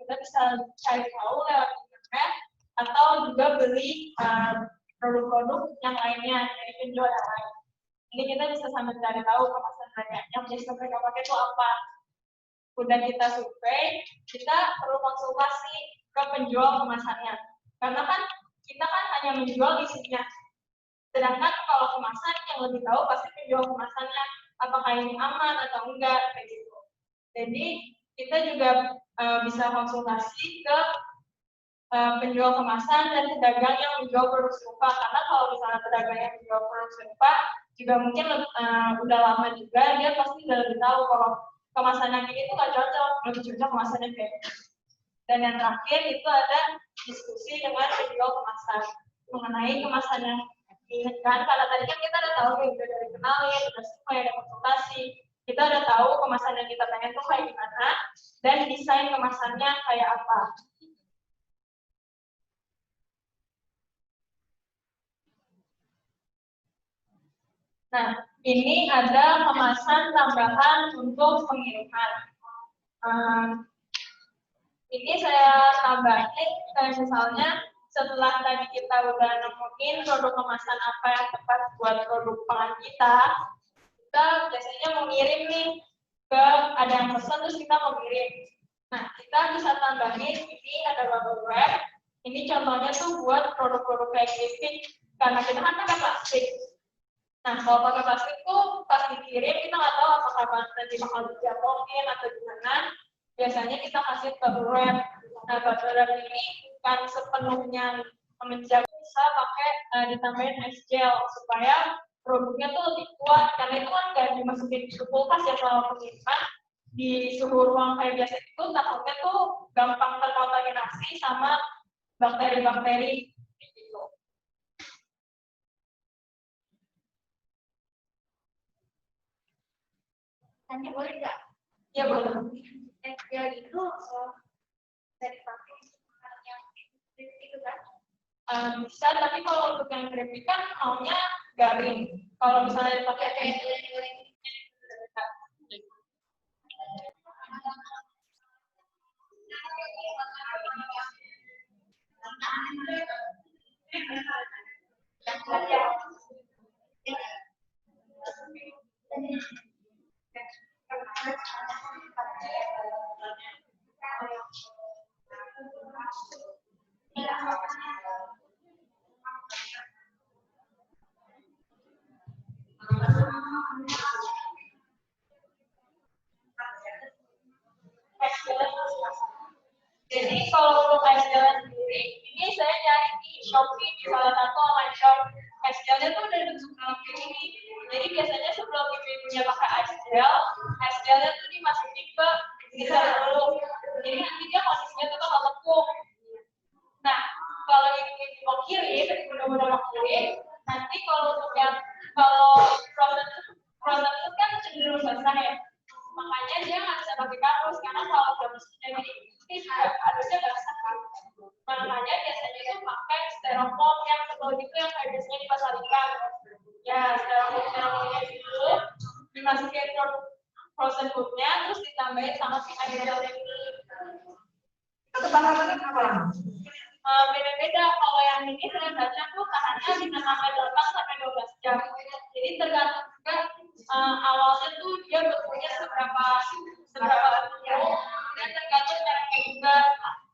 kita bisa cari tahu lewat internet atau juga beli produk-produk yang lainnya dari penjual yang lain. Ini kita bisa sambil cari tahu kemasan mereka yang biasa mereka pakai itu apa. Udah kita survei, kita perlu konsultasi ke penjual kemasannya. Karena kan kita kan hanya menjual isinya. Sedangkan kalau kemasan yang lebih tahu pasti penjual kemasannya, apakah ini aman atau enggak kayak gitu. Jadi kita juga bisa konsultasi ke penjual kemasan dan pedagang yang menjual produk serupa. Karena kalau misalnya pedagang yang menjual produk serupa juga mungkin udah lama juga, dia pasti udah lebih tahu kalau kemasan yang ini tuh nggak cocok, lebih cocok kemasannya kayak gitu. Dan yang terakhir itu ada diskusi dengan penjual kemasan mengenai kemasan yang diinginkan. Karena tadi kan kita udah tahu nih, udah dari kenalin, udah semua ada konsultasi, kita udah tahu kemasan yang kita pengen tuh kayak gimana dan desain kemasannya kayak apa. Nah, ini ada kemasan tambahan untuk pengiriman. Ini saya tambahin, kayak misalnya setelah tadi kita udah nemuin produk kemasan apa yang tepat buat produk pangan kita biasanya mau ngirim nih ke ada yang pesan terus kita mau ngirim. Nah, kita bisa tambahin ini ada bubble wrap. Ini contohnya tuh buat produk-produk kayak gini karena kita kan pakai plastik. Nah, kalau pakai plastik tuh pas dikirim kita nggak tahu apakah nanti bakal dijatuhin atau gimana. Biasanya kita kasih bubble wrap. Nah, bubble wrap ini bukan sepenuhnya menjaga, bisa pakai ditambahin es gel supaya produknya tuh lebih kuat. Karena itu kan nggak dimasukin ke kulkas ya selama pengiriman. Di suhu ruang kayak biasa itu takutnya tuh gampang terkontaminasi sama bakteri-bakteri. Tanya boleh nggak? Ya boleh. Ya itu bisa dipakai untuk yang itu kan? Bisa, tapi kalau untuk yang keripik kan maunya garing. Kalau misalnya dipakai kayak jadi kalau untuk es gelnya sendiri, ini saya cari di Shopee di salah satu online shop. Es gelnya tuh udah bentuk dalam kayak ini. Jadi biasanya sebelum ibu-ibunya pakai es gelnya tuh dimasukin ke freezer dulu. Jadi nanti dia kondisinya tuh bakal tepung. Nah, kalau ibu-ibu mau kirim, benar-benar mau kirim, nanti kalau untuk yang kalau frozen itu kan cenderung basah ya. Makanya dia nggak bisa pakai kardus karena kalau kardusnya ini harusnya basah kan. Makanya biasanya itu pakai styrofoam yang tebal gitu yang kayak biasanya di pasar ikan. Ya, styrofoamnya itu dimasukin frozen foodnya terus ditambahin sama si air gelnya ini. Ketahanannya apa? Beda-beda. Kalau yang ini saya baca tuh tahannya bisa sampai 8 sampai 12 jam. Jadi tergantung juga awalnya tuh dia bentuknya seberapa bentuk dan tergantung mereknya juga.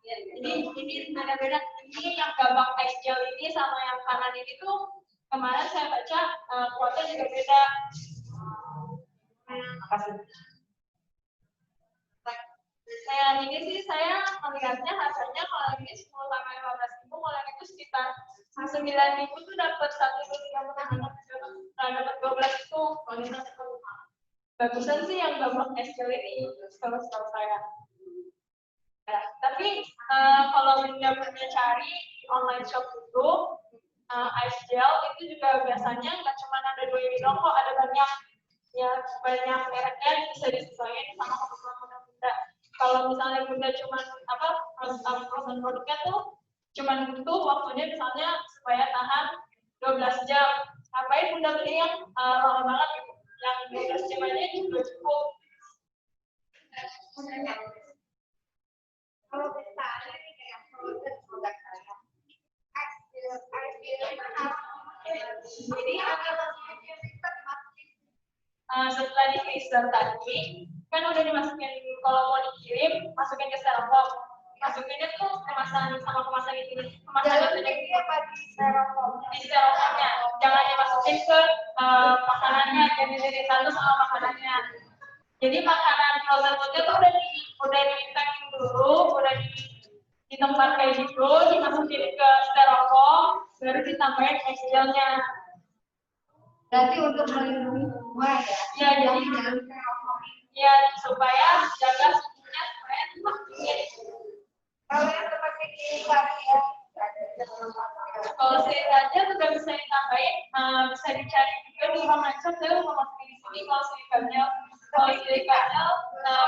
Jadi ini beda-beda. Ini yang gabak es gel ini sama yang kanan ini tuh kemarin saya baca kuotanya juga beda. Yang ini sih saya melihatnya harganya kalau ini 10 sampai 15.000, kalau yang itu sekitar 9.000 tuh dapat 1 anak dapat 12 itu. Kalau ini bagusan sih yang gabak es gel ini setahu saya. Ya, tapi kalau benar-benar cari di online shop itu ice gel itu juga biasanya nggak cuma ada 2 ini doang kok, ada banyak ya, banyak mereknya bisa disesuaikan sama kebutuhan Bunda. Kalau misalnya Bunda cuma frozen produknya tuh cuma butuh waktunya misalnya supaya tahan 12 jam. Ngapain Bunda beli yang lama banget gitu? Yang 12 jam aja juga cukup. Kalau terakhir ini kayak produk produk saya. Jadi setelah di freezer tadi kan udah dimasukin, kalau mau dikirim masukin ke styrofoam, masukinnya tuh kemasan sama kemasan itu, kemasan itu apa di styrofoam? di styrofoamnya, jangan dimasukin ke makanannya, jadi satu sama makanannya. Jadi makanan frozen foodnya tuh udah di packing dulu, udah di tempat kayak gitu, dimasukin ke styrofoam, baru ditambahin es gelnya. Berarti untuk melindungi semua ya? Ya, jadi ya supaya jaga suhunya supaya tetap dingin. Kalau yang seperti ini ya, Kalau saya aja juga bisa ditambahin, bisa dicari juga di rumah macet, saya mau masukin di sini kalau silikannya. Kalau silikannya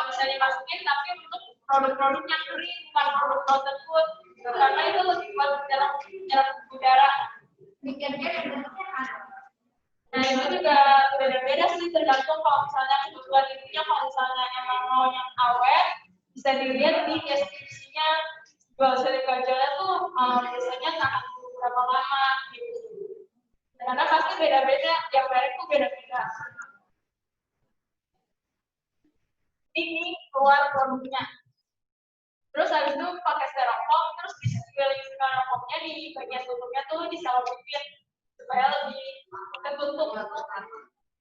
bisa dimasukin, tapi untuk produk-produk yang kering, bukan produk frozen food, karena itu lebih kuat jarak udara. mikirnya yang bentuknya ada. Nah itu juga beda-beda sih, tergantung kalau misalnya kebutuhan ininya, kalau misalnya emang mau yang awet, bisa dilihat di deskripsinya. Jual silika gelnya tuh biasanya tahan berapa lama gitu. Karena pasti beda-beda, tiap merek tuh beda-beda. Ini keluar produknya. Terus habis itu pakai styrofoam, terus di sekeliling styrofoamnya di bagian tutupnya tuh diselotipin supaya lebih tertutup.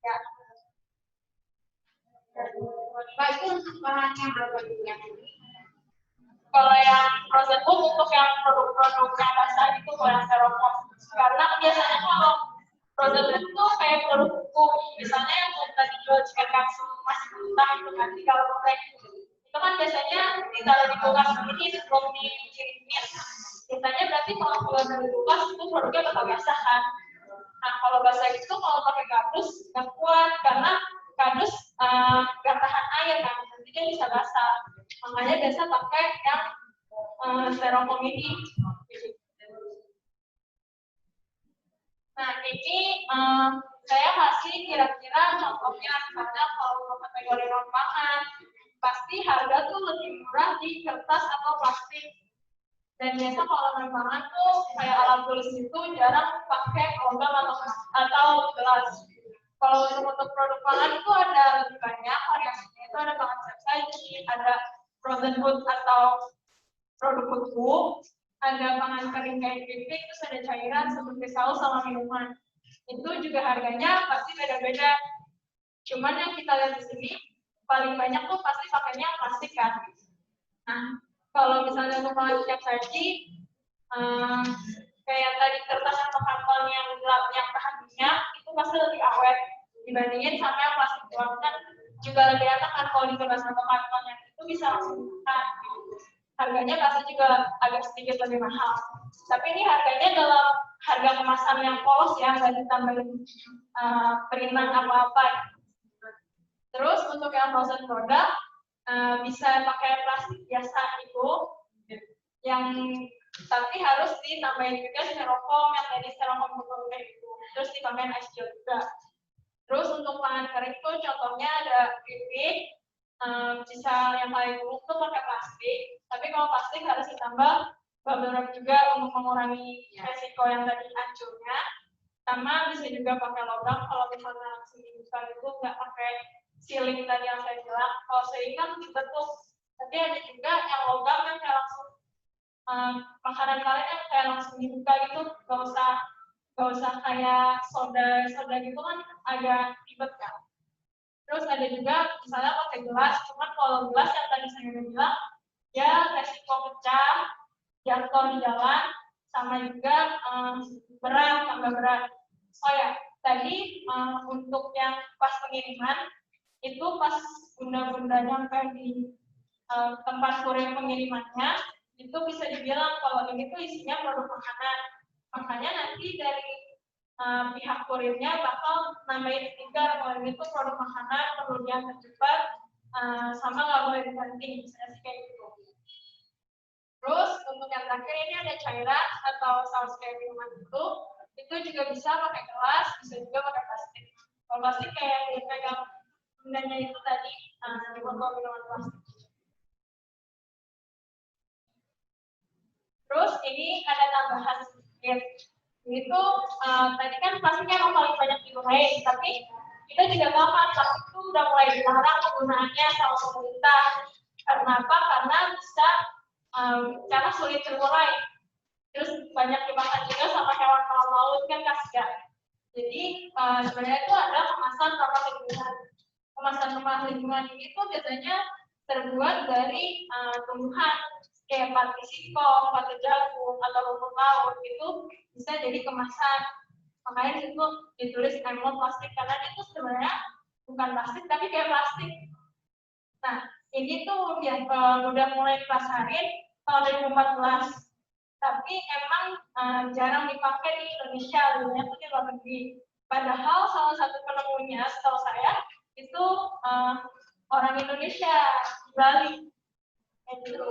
Ya. Pak, itu untuk bahannya apa yang ini? Kalau yang frozen food untuk yang produk-produk yang basah itu kalau yang styrofoam. Karena biasanya kalau frozen food itu kayak produk buku, misalnya yang tadi jual chicken capsule masih mentah itu kan tinggal goreng. Itu kan biasanya ditaruh di kulkas sendiri sebelum dikirimin. Biasanya berarti kalau keluar dari kulkas itu produknya bakal basah kan. Nah kalau basah itu kalau pakai kardus nggak kuat karena kardus nggak tahan air kan, nanti dia bisa basah. Makanya biasa pakai yang styrofoam ini. Nah ini saya kasih kira-kira contohnya, karena kalau untuk kategori non pangan pasti harga tuh lebih murah di kertas atau plastik. Dan biasa kalau non pangan tuh kayak alat tulis itu jarang pakai logam atau gelas. Kalau untuk produk pangan itu ada lebih banyak variasinya, itu ada pangan siap saji, ada frozen food atau produk beku, ada pangan kering kayak keripik, terus ada cairan seperti saus sama minuman. Itu juga harganya pasti beda-beda. Cuman yang kita lihat di sini paling banyak tuh pasti pakainya plastik kan. Nah, kalau misalnya untuk pangan siap saji, kayak tadi kertas atau karton yang gelap yang tahan minyak itu pasti lebih awet dibandingin sama yang plastik doang, kan juga lebih enak kan kalau di kertas atau karton yang itu bisa langsung digunakan. Harganya pasti juga agak sedikit lebih mahal. Tapi ini harganya dalam harga kemasan yang polos ya, nggak ditambahin perinan apa-apa. Terus untuk yang frozen produk bisa pakai plastik biasa itu, yang tapi harus ditambahin juga styrofoam yang tadi styrofoam botol itu. Terus ditambahin es gel juga. Terus untuk pangan kering itu contohnya ada keripik, bisa yang paling umum tuh pakai plastik. Tapi kalau plastik harus ditambah bubble wrap juga untuk mengurangi resiko yang tadi hancurnya. Sama bisa juga pakai logam kalau misalnya langsung dibuka itu nggak pakai sealing tadi yang saya bilang. Kalau sealing kan dibentuk. Tapi ada juga yang logam yang kayak langsung makanan kalian yang kayak langsung dibuka gitu, nggak usah kayak soda gitu kan agak ribet kan. Terus ada juga misalnya pakai gelas, cuman kalau gelas yang tadi saya udah bilang ya resiko pecah, jatuh di jalan, sama juga berat, tambah berat. Oh ya, tadi untuk yang pas pengiriman itu pas bunda-bunda nyampe di tempat kurir pengirimannya itu bisa dibilang kalau ini tuh isinya produk makanan. Makanya nanti dari pihak kurirnya bakal nambahin stiker kalau ini tuh produk makanan perlu diantar cepat, sama nggak boleh dibanting, misalnya kayak gitu. Terus untuk yang terakhir ini ada cairan atau saus kayak minuman itu juga bisa pakai gelas, bisa juga pakai plastik. Kalau plastik kayak yang dipegang bundanya itu tadi di botol minuman plastik. ini ada tambahan sedikit. Itu tadi kan plastik yang paling banyak digunakan, tapi kita juga tahu kan plastik itu udah mulai dilarang penggunaannya sama pemerintah. Kenapa? Karena bisa karena sulit terurai. Terus banyak dimakan juga sama hewan laut kan kasihan. Jadi sebenarnya itu ada kemasan ramah lingkungan. Kemasan ramah lingkungan ini tuh biasanya terbuat dari tumbuhan kayak pati singkong, pati jagung, atau rumput laut itu bisa jadi kemasan. Makanya itu ditulis emot plastik karena itu sebenarnya bukan plastik tapi kayak plastik. Nah, ini tuh yang udah mulai dipasarin tahun 2014. Tapi emang jarang dipakai di Indonesia, lebihnya tuh di luar negeri. Padahal salah satu penemunya, setahu saya, itu orang Indonesia di Bali. Gitu.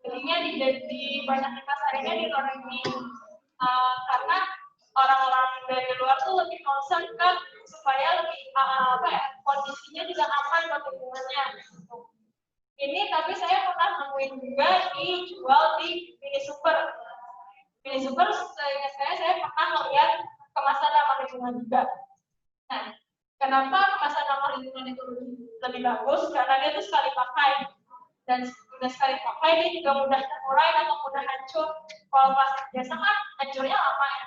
Jadinya di banyak dipasarinnya di luar negeri, karena orang-orang dari luar tuh lebih concern ke supaya lebih kondisinya juga aman buat lingkungannya. Ini tapi saya pernah nemuin juga dijual di Mini Super. Mini Super seingat saya pernah melihat kemasan ramah lingkungan juga. Nah, kenapa kemasan ramah lingkungan itu lebih bagus? Karena dia tuh sekali pakai. Dan udah sekali pakai dia juga mudah terurai atau mudah hancur. Kalau plastik biasa kan hancurnya lama ya.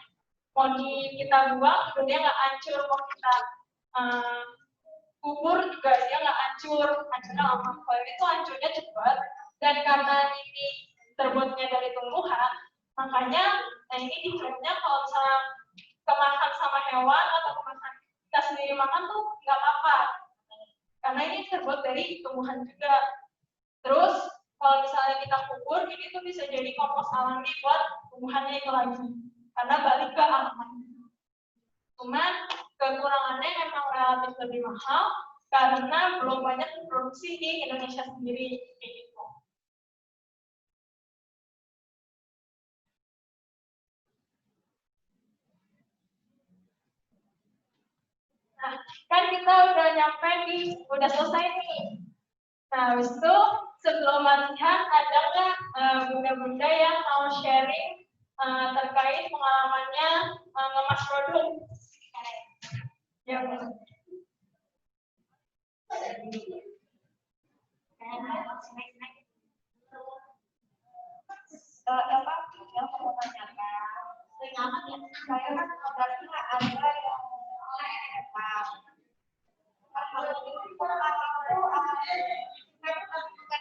Mau kita buang, dia nggak hancur. Mau kita kubur juga dia nggak hancurnya lama. Kalau itu hancurnya cepat. Dan karena ini terbuatnya dari tumbuhan, makanya ini diklaimnya kalau misalnya kemakan sama hewan atau kemakan kita sendiri makan tuh nggak apa-apa. Karena ini terbuat dari tumbuhan juga. Terus kalau misalnya kita kubur, ini tuh bisa jadi kompos alami buat tumbuhannya itu lagi. Karena balik ke alam. Cuman kekurangannya memang relatif lebih mahal karena belum banyak diproduksi di Indonesia sendiri. Gitu. Nah, kan kita udah nyampe udah selesai nih. Nah, habis itu sebelum latihan ada nggak bunda-bunda yang mau sharing terkait pengalamannya ngemas produk? Ya, Bu. Yang mau tanyakan, sering amat ya, saya kan berarti ada yang mulai Jepang. Kalau itu aku bukan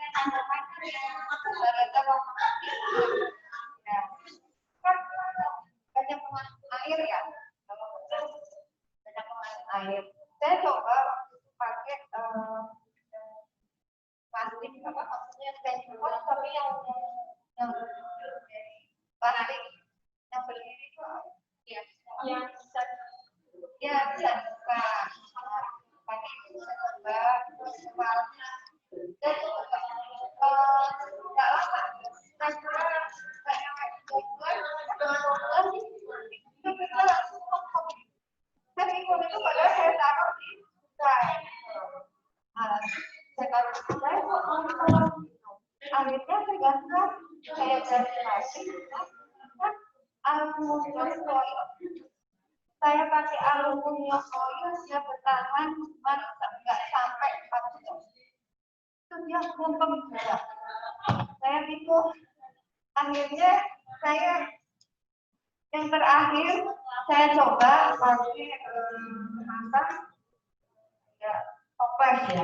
yang tanyakan ya, gara-gara kan banyak mengandung air ya, kalau betul banyak mengandung air. Saya coba pakai plastik apa maksudnya styrofoam tapi yang plastik yang berdiri itu ya bisa dibuka pakai itu bisa coba kepalanya dan nggak lama karena kayak itu kita langsung saya bingung itu padahal saya taruh di saya taruh di saya kok akhirnya tergantung kayak dari plastik kan aluminium foil. Saya pakai aluminium foil dia bertahan cuma nggak sampai 4 jam. Itu dia gumpeng juga. Saya bingung. Akhirnya saya yang terakhir saya coba pakai ya toples ya.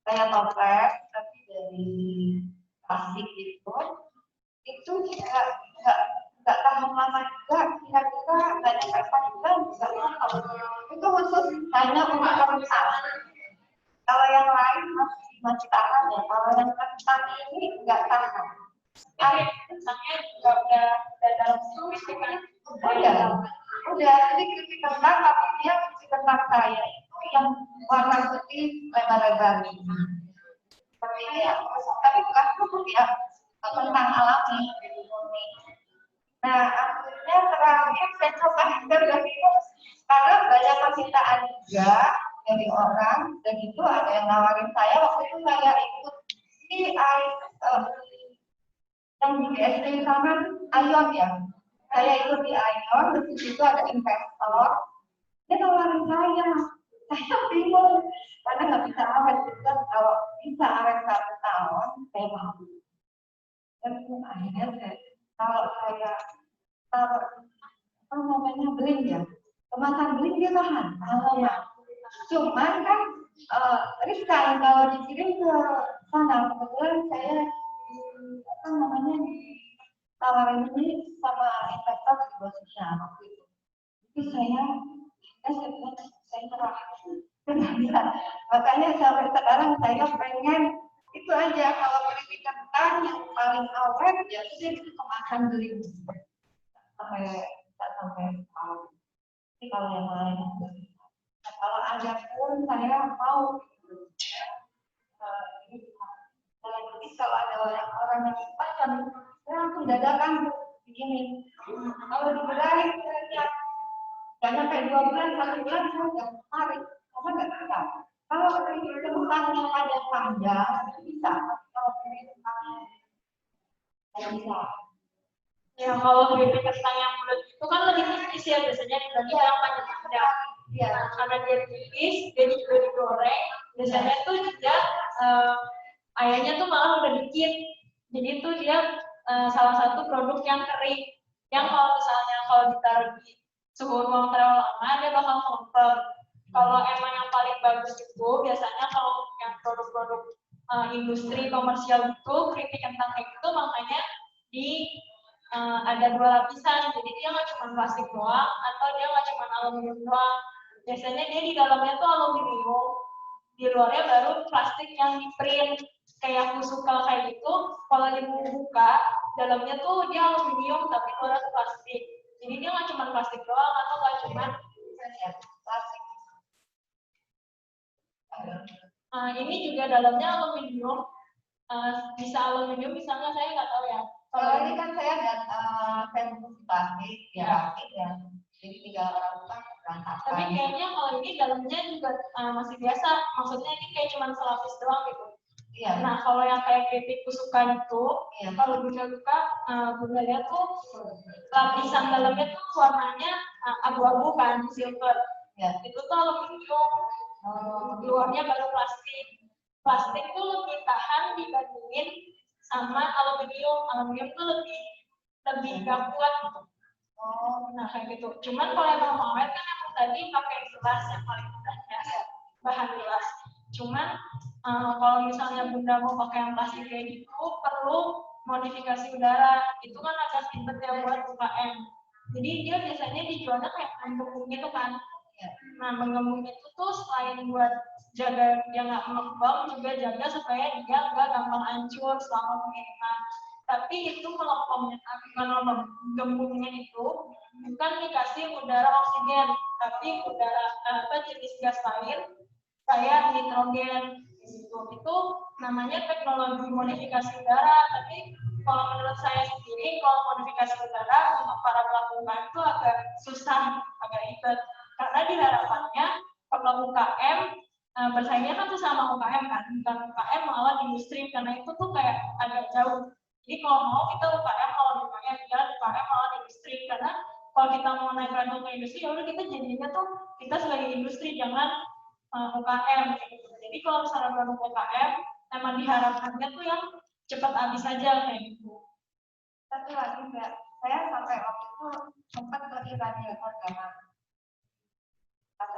Kayak toples tapi dari plastik itu juga nggak tahan lama juga, kira-kira banyak apa juga nggak tahu. Itu khusus hanya untuk kentang. Kalau yang lain masih tahan ya. Kalau yang kentang ini nggak tahan. Air kentangnya juga udah dalam suhu kan? Udah jadi kritik kentang tapi dia kritik kentang saya itu yang warna putih lebar-lebar ini. Seperti ini ya. Tapi bukan putih ya. Kentang alami. Nah, akhirnya terakhir saya coba karena banyak permintaan juga dari orang dan itu ada yang nawarin saya waktu itu saya ikut di yang yang di BSD sana Ion ya. Saya ikut di Ion, di situ ada investor. Dia nawarin saya bingung karena nggak bisa awet juga. Kalau bisa awet 1 tahun, saya mau. Dan akhirnya kalau saya taruh apa namanya bling ya, kemasan bling dia tahan lama. Cuman kan riskan kalau dikirim ke sana. Kebetulan saya apa namanya ditawarin ini sama investor di Bosnia waktu itu. Jadi saya bilang saya merah, nggak bisa. Makanya sampai sekarang saya pengen itu aja, kalau keripik kentang yang paling awet ya itu kemasan beli sampai tahun. Tapi kalau yang lain kalau ada pun saya mau jadi kalau ada orang yang macam saya langsung dadakan begini. Kalau diberi ya nggak sampai 2 bulan, 1 bulan saya udah tarik, karena nggak bisa. Kalau keripik kentang yang panjang bisa. Kalau keripik kentang nggak bisa. Ya kalau keripik kentang yang bulat itu kan lebih tipis ya biasanya dibanding yang panjang-panjang. Iya. Nah, karena dia tipis, jadi juga digoreng. Biasanya tuh dia ayahnya tuh malah udah dikit. Jadi itu dia salah satu produk yang kering. Yang kalau misalnya kalau ditaruh di suhu ruang terlalu lama dia bakal ngompol. Kalau emang yang paling bagus itu biasanya kalau yang produk-produk industri komersial itu keripik kentang kayak gitu makanya di ada 2 lapisan, jadi dia nggak cuma plastik doang atau dia nggak cuma aluminium doang. Biasanya dia di dalamnya tuh aluminium, di luarnya baru plastik yang di print kayak fusikal kayak gitu. Kalau dibuka dalamnya tuh dia aluminium tapi luarnya tuh plastik. Jadi dia nggak cuma plastik doang atau nggak cuma plastik. Ini juga dalamnya aluminium. Bisa aluminium, bisa nggak saya nggak tahu ya. Kalau ini kan saya ada sertifikat plastik, ya plastik ya. Jadi tinggal orang buka berantakan. Tapi kayaknya kalau ini dalamnya juga masih biasa. Maksudnya ini kayak cuma selapis doang gitu. Iya. Nah kalau yang kayak keripik kusukan itu, kalau buka-buka, Bunda lihat tuh lapisan dalamnya tuh warnanya abu-abu kan, silver. Ya. Itu tuh aluminium. Luarnya baru plastik. Plastik tuh lebih tahan dibandingin sama aluminium. Aluminium tuh lebih gak kuat. Nah kayak gitu. Cuman kalau yang mau awet kan yang tadi pakai gelas yang paling mudahnya, bahan gelas. Cuman kalau misalnya Bunda mau pakai yang plastik kayak gitu perlu modifikasi udara. Itu kan agak ribet ya buat UKM. Jadi dia biasanya dijualnya kayak mengembung gitu kan. Nah mengembung itu tuh selain buat jaga dia nggak melempem, juga jaga supaya dia nggak gampang hancur selama pengiriman. Tapi itu melempemnya, gembungnya itu bukan dikasih udara oksigen, tapi udara jenis gas lain kayak nitrogen. Itu namanya teknologi modifikasi udara. Tapi kalau menurut saya sendiri, kalau modifikasi udara untuk para pelaku UKM itu agak susah, agak ribet. Karena diharapkannya kalau UKM bersaingnya kan tuh sama UKM kan, bukan UKM malah industri, karena itu tuh kayak agak jauh. Jadi kalau mau kita UKM, kalau UKM malah industri, karena kalau kita mau naik level ke industri, ya udah kita jadinya tuh kita sebagai industri, jangan UKM. Gitu. Jadi kalau misalnya produk UKM, emang diharapkannya tuh yang cepat habis aja kayak gitu. Satu lagi Mbak, saya sampai waktu itu sempat ke Irania karena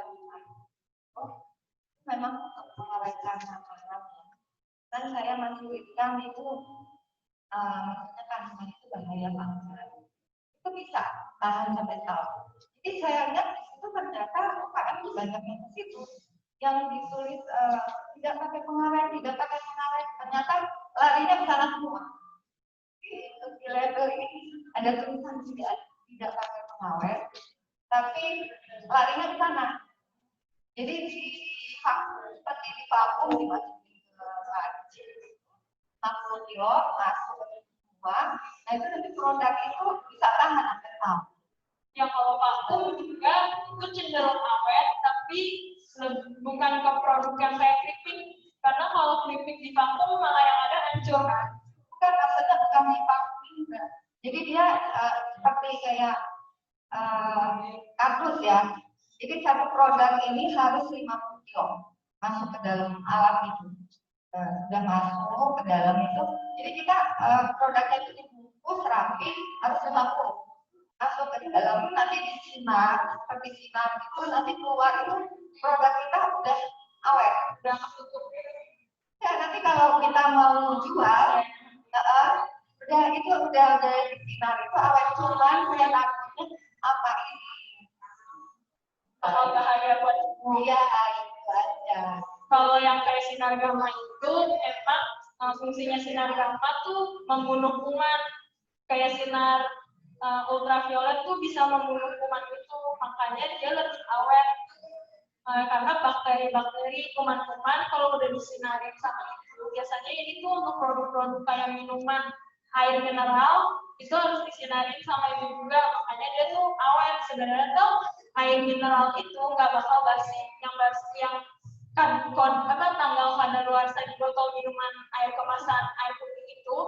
memang untuk mengawetkan makanan. Dan saya masukkan itu, maksudnya kandungan itu bahaya banget. Itu bisa tahan sampai tahun. Jadi saya lihat di situ ternyata UKM banyak yang di situ yang ditulis tidak pakai pengawet, ternyata larinya ke sana semua. Di label ini ada tulisan tidak pakai pengawet, tapi larinya ke sana. Jadi seperti di vakum dimasukin ke laci, 60 kilo masuk ke semua. Nah itu nanti produk itu bisa tahan sampai tahun. Ya kalau vakum juga itu cenderung awet, tapi bukan ke produk yang kayak keripik. Karena kalau keripik di vakum malah yang ada hancur kan. Bukan, maksudnya bukan di vakum Jadi dia seperti kayak kardus ya. Jadi satu produk ini harus 50 kilo masuk ke dalam alat itu. Sudah masuk ke dalam itu. Jadi kita produknya itu dibungkus rapi harus 50 masuk ke dalam, nanti disinar seperti sinar itu, nanti keluar itu produk kita udah awet, udah tutup. Ya nanti kalau kita mau jual, udah itu udah disinar itu awet, cuman saya takutnya apa ini? Kalau bahaya buat iya itu aja. Kalau yang kayak sinar gamma itu emang fungsinya sinar gamma tuh membunuh kuman. Kayak sinar ultraviolet tuh bisa membunuh kuman itu, makanya dia lebih awet. Karena bakteri-bakteri, kuman-kuman kalau udah disinarin sama itu, biasanya ini tuh untuk produk-produk kayak minuman, air mineral itu harus disinarin sama itu juga, makanya dia tuh awet. Sebenarnya tuh air mineral itu nggak bakal basi, yang tanggal kadaluarsa di botol minuman air kemasan air putih itu,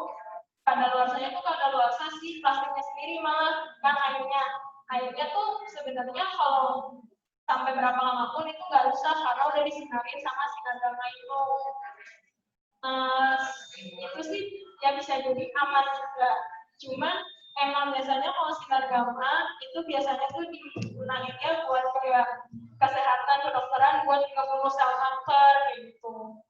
kadaluarsanya tuh kadaluarsa si plastiknya sendiri, malah kan airnya tuh sebenarnya kalau sampai berapa lama pun itu nggak rusak karena udah disinarin sama sinar gamma itu. Itu sih ya bisa jadi aman juga. Cuman emang biasanya kalau sinar gamma itu biasanya tuh digunainnya buat kayak kesehatan kedokteran, buat ngebunuh sel kanker gitu.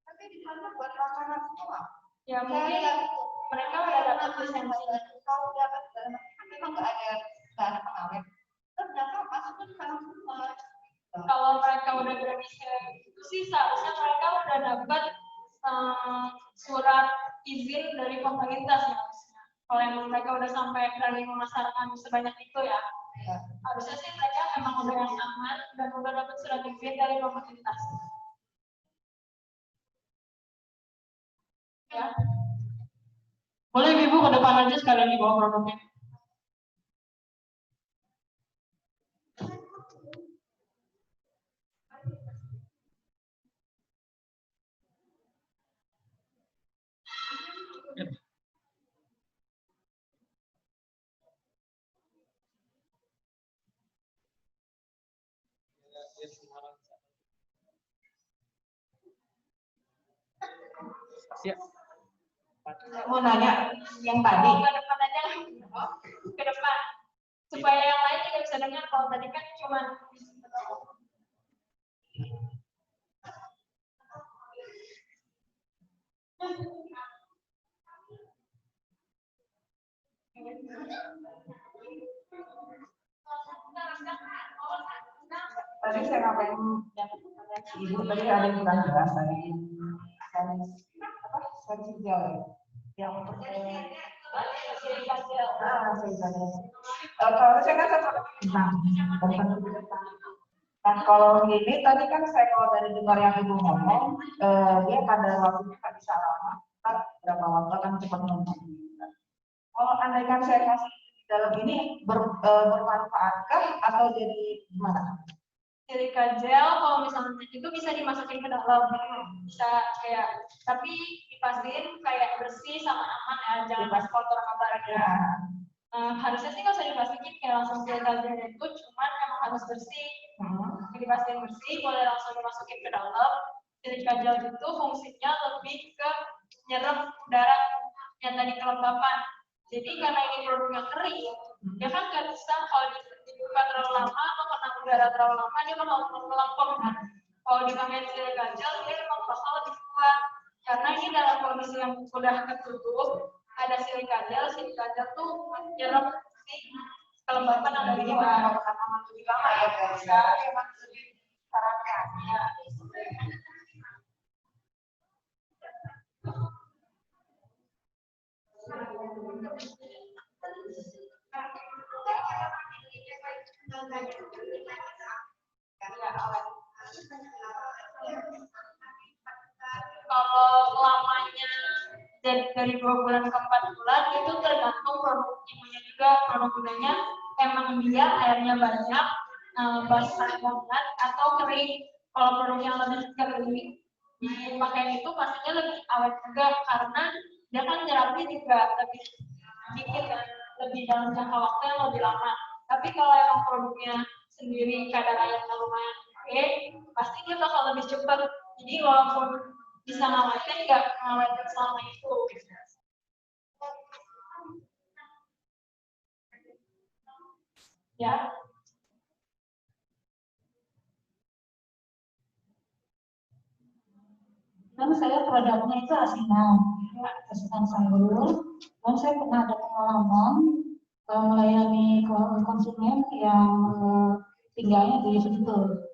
Tapi di sana buat makanan semua. Ya mungkin mereka udah dapat lisensi. Kalau dapat memang nggak ada bahan pengawet. Ternyata masuknya di dalam semua. Kalau mereka udah berani itu sih seharusnya mereka udah dapat surat izin dari pemerintah seharusnya. Kalau emang mereka udah sampai berani memasarkan sebanyak itu ya, harusnya sih mereka emang udah yang aman dan udah dapat surat izin dari pemerintah. Ya. Boleh Ibu ke depan aja sekalian dibawa produknya. Siap. Mau nanya yang tadi. Ke depan aja, ke depan. Supaya yang lain juga bisa dengar. Kalau tadi kan cuma Tadi saya ngapain yang Ibu tadi ada yang kurang jelas tadi. Sensigal yang untuk kalau saya kan nah kalau ini tadi kan saya kalau dari dengar yang Ibu ngomong dia pada waktunya kan bisa lama, berapa waktu akan cepat ngomong. Kalau andaikan saya kasih di dalam ini bermanfaatkah atau jadi gimana? silika gel kalau misalnya itu bisa dimasukin ke dalam, bisa kayak, tapi dipastiin kayak bersih sama aman ya, jangan pas kotor apa aja. Harusnya sih nggak usah diplastikin, kayak langsung silika gel itu, cuman emang harus bersih. Dipastiin bersih, boleh langsung dimasukin ke dalam. Silika gel itu fungsinya lebih ke nyerap udara yang tadi kelembapan. Jadi karena ini produknya kering, dia kan nggak bisa kalau dibuka terlalu lama atau kena udara terlalu lama dia bakal melempem. Kalau dipakai silika gel dia memang bakal lebih kuat karena ini dalam kondisi yang sudah tertutup, ada silika gel tuh nyerap si kelembapan yang ada di luar. Lebih lama ya guys. Sekarang memang lebih sarankan. Ya. Kalau lamanya dari 2 bulan ke 4 bulan itu tergantung produk ibunya juga, produk gunanya emang dia airnya banyak, basah banget atau kering. Kalau produk yang lebih kering dipakai itu pastinya lebih awet juga karena dia kan nyerapnya juga lebih dikit kan, lebih dalam jangka waktu yang lebih lama. Tapi kalau emang produknya sendiri kadar airnya lumayan oke, pasti dia bakal lebih cepat. Jadi walaupun bisa ngawetin, nggak ngawetin selama itu. Ya. Dan saya produknya itu asinan, asinan sayur. Dan saya pernah ada pengalaman melayani konsumen yang tinggalnya di Sentul.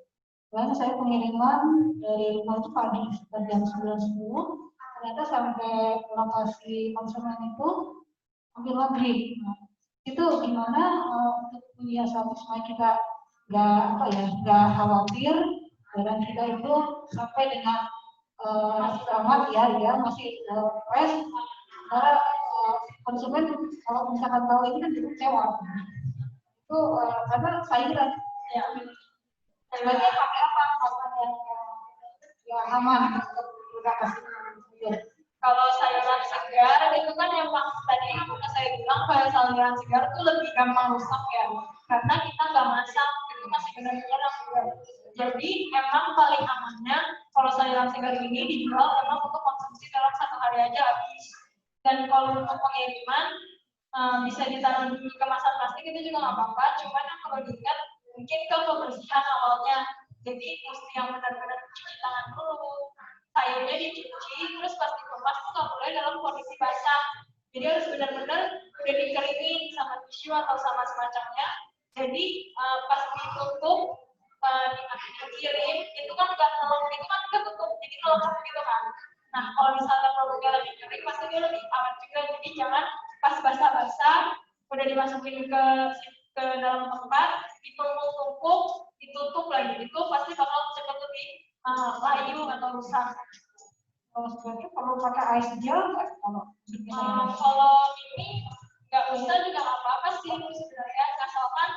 Dan saya pengiriman dari rumah itu pagi sekitar jam 9.10, ternyata sampai lokasi konsumen itu hampir maghrib. Nah, itu gimana untuk menyiasati supaya kita nggak khawatir dan kita itu sampai dengan selamat ya masih fresh karena konsumen kalau misalkan tahu ini kan cukup kecewa itu karena sayuran Ya. sayurannya pakai apa yang aman untuk kita kasih. Kalau sayuran segar itu kan emang tadi saya bilang kayak sayuran segar tuh lebih gampang rusak ya, karena kita nggak masak, itu masih benar-benar segar. Jadi emang paling amannya kalau sayuran segar ini dijual memang untuk konsumsi dalam 1 hari aja habis. Dan kalau untuk pengiriman bisa ditaruh di kemasan plastik itu juga nggak apa-apa, cuman yang perlu diingat mungkin ke kebersihan awalnya. Jadi mesti yang benar-benar cuci tangan dulu, sayurnya dicuci, terus pas dikemas tuh nggak boleh dalam kondisi basah. Jadi harus benar-benar udah dikeringin sama tisu atau sama semacamnya. Jadi pas ditutup dikirim itu kan nggak telur, itu kan ketutup, jadi telur gitu kan. Nah kalau misalnya produknya lagi kering pasti dia lebih aman juga. Jadi jangan pas basah-basah udah dimasukin ke dalam tempat, ditumpuk-tumpuk, ditutup lagi, itu pasti bakal cepat lebih layu atau rusak. Kalau sebenarnya perlu pakai ice gel nggak kalau ini nggak usah juga nggak apa-apa sih sebenarnya, asalkan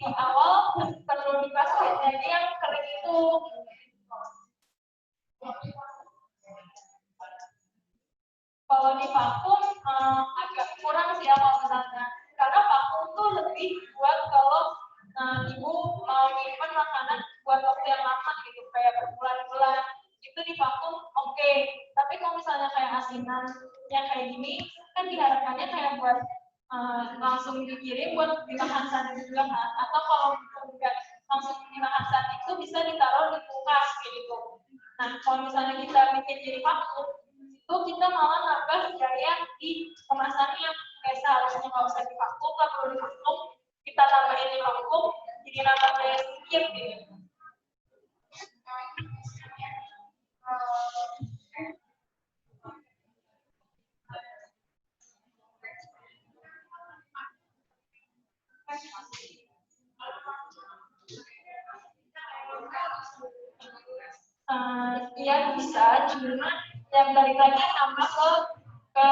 di awal perlu dipakai jadi yang kering itu. Kalau di vakum agak kurang sih ya kalau misalnya, karena vakum tuh lebih buat kalau ibu mau nyimpen makanan buat waktu yang lama gitu, kayak berbulan-bulan itu di vakum oke. Tapi kalau misalnya kayak asinan yang kayak gini kan diharapkannya kayak buat langsung dikirim buat dimakan saat itu juga kan, atau kalau enggak langsung dimakan saat itu bisa ditaruh di kulkas kayak gitu. Nah kalau misalnya kita bikin jadi vakum itu kita malah nambah biaya di kemasannya, kayak seharusnya nggak usah divakum, nggak perlu divakum, kita tambahin di vakum jadi nambah biaya sedikit gitu. Iya bisa, cuma yang balik lagi nambah ke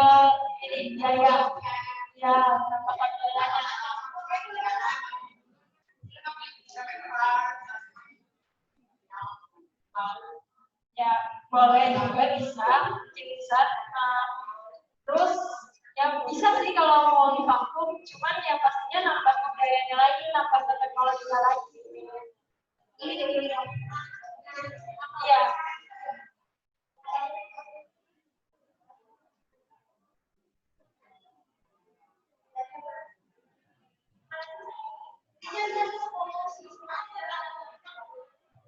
ini biaya, ya nambah biayanya. Ya boleh juga bisa, bisa. Terus ya bisa sih kalau mau divakum, cuman ya pastinya nambah biayanya lagi, nambah teknologinya lagi. Iya.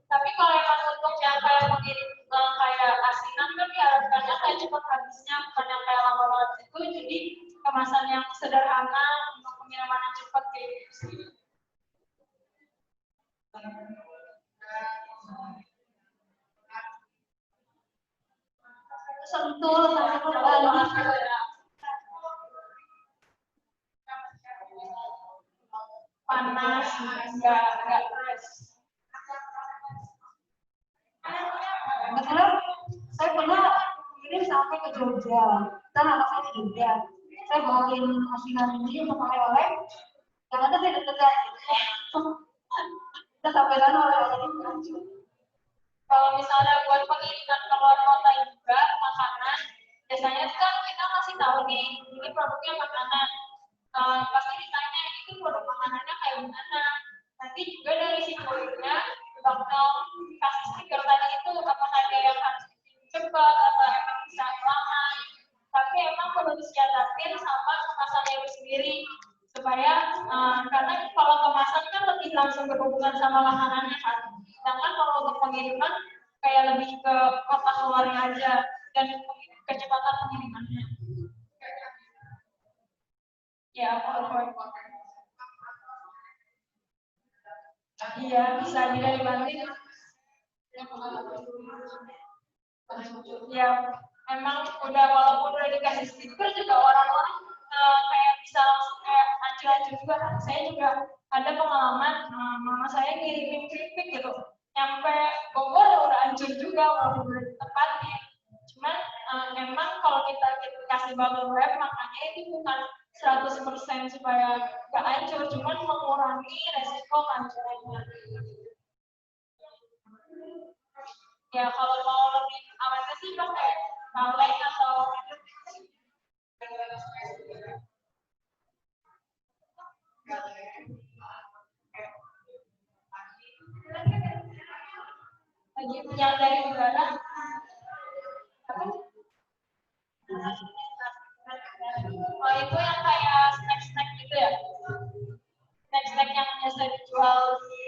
Tapi kalau emang untuk yang kayak mengirim kayak asinan kan diharapkannya kayak cepat habisnya, bukan yang kayak lama banget itu. Jadi kemasan yang sederhana untuk pengiriman yang cepat kayak gitu sih. Sentul sama panas, enggak panas. Kebetulan saya pernah kirim sampai ke Jogja, dan anak saya di Jogja. Saya bawain asinan ini untuk oleh-oleh, yang ada saya deg-degan. Kita sampai sana oleh-oleh ini hancur. Kalau misalnya buat pengiriman ke luar kota juga makanan, biasanya kan kita masih tahu nih ini produknya makanan. pasti ditanya itu produk makanannya kayak gimana. Nanti juga dari si kurirnya bakal kasih stiker tadi itu apakah ada yang harus cepat atau emang bisa lama. Tapi emang perlu disiapin sama kemasannya itu sendiri supaya karena kalau kemasan kan lebih langsung berhubungan sama makanannya kan. Sedangkan kalau untuk pengiriman kayak lebih ke kotak luarnya aja dan kecepatan pengirimannya. Ya, iya bisa dari bantuin. Ya, emang udah walaupun udah dikasih stiker juga orang-orang kayak bisa langsung kayak acuh-acuh juga kan. Saya juga ada pengalaman mama saya ngirimin keripik gitu, nyampe Bogor ya udah hancur juga walaupun udah ditempatin. Cuman emang kalau kita kasih bubble wrap makanya itu bukan 100% supaya nggak hancur, cuman mengurangi resiko hancurnya. Ya kalau mau lebih amannya sih pakai kaleng atau yang dari udara. Oh itu yang kayak snack-snack gitu ya? Snack-snack yang biasa dijual di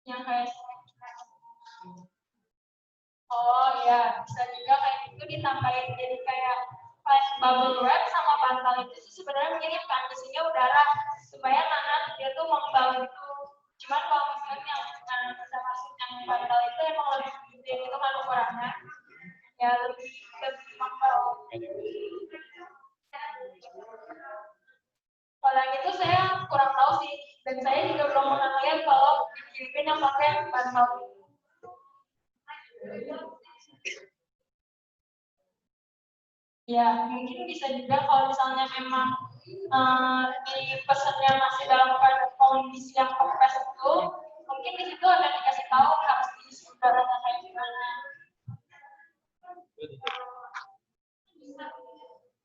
yang kayak oh ya bisa juga kayak gitu ditambahin jadi kayak bubble wrap sama bantal itu sih sebenarnya mirip kan, isinya udara supaya nahan dia tuh mengembang gitu. Cuman kalau misalnya yang bisa masuk yang bantal itu emang lebih gede gitu kan ukurannya, ya lebih mengembang. Kalau yang itu saya kurang tahu sih, dan saya juga belum pernah lihat kalau dikirimin yang pakai bantal. Ya, mungkin bisa juga kalau misalnya memang di pesannya masih dalam kondisi yang kempes itu, mungkin di situ ada dikasih tahu harus diisi udaranya kayak gimana.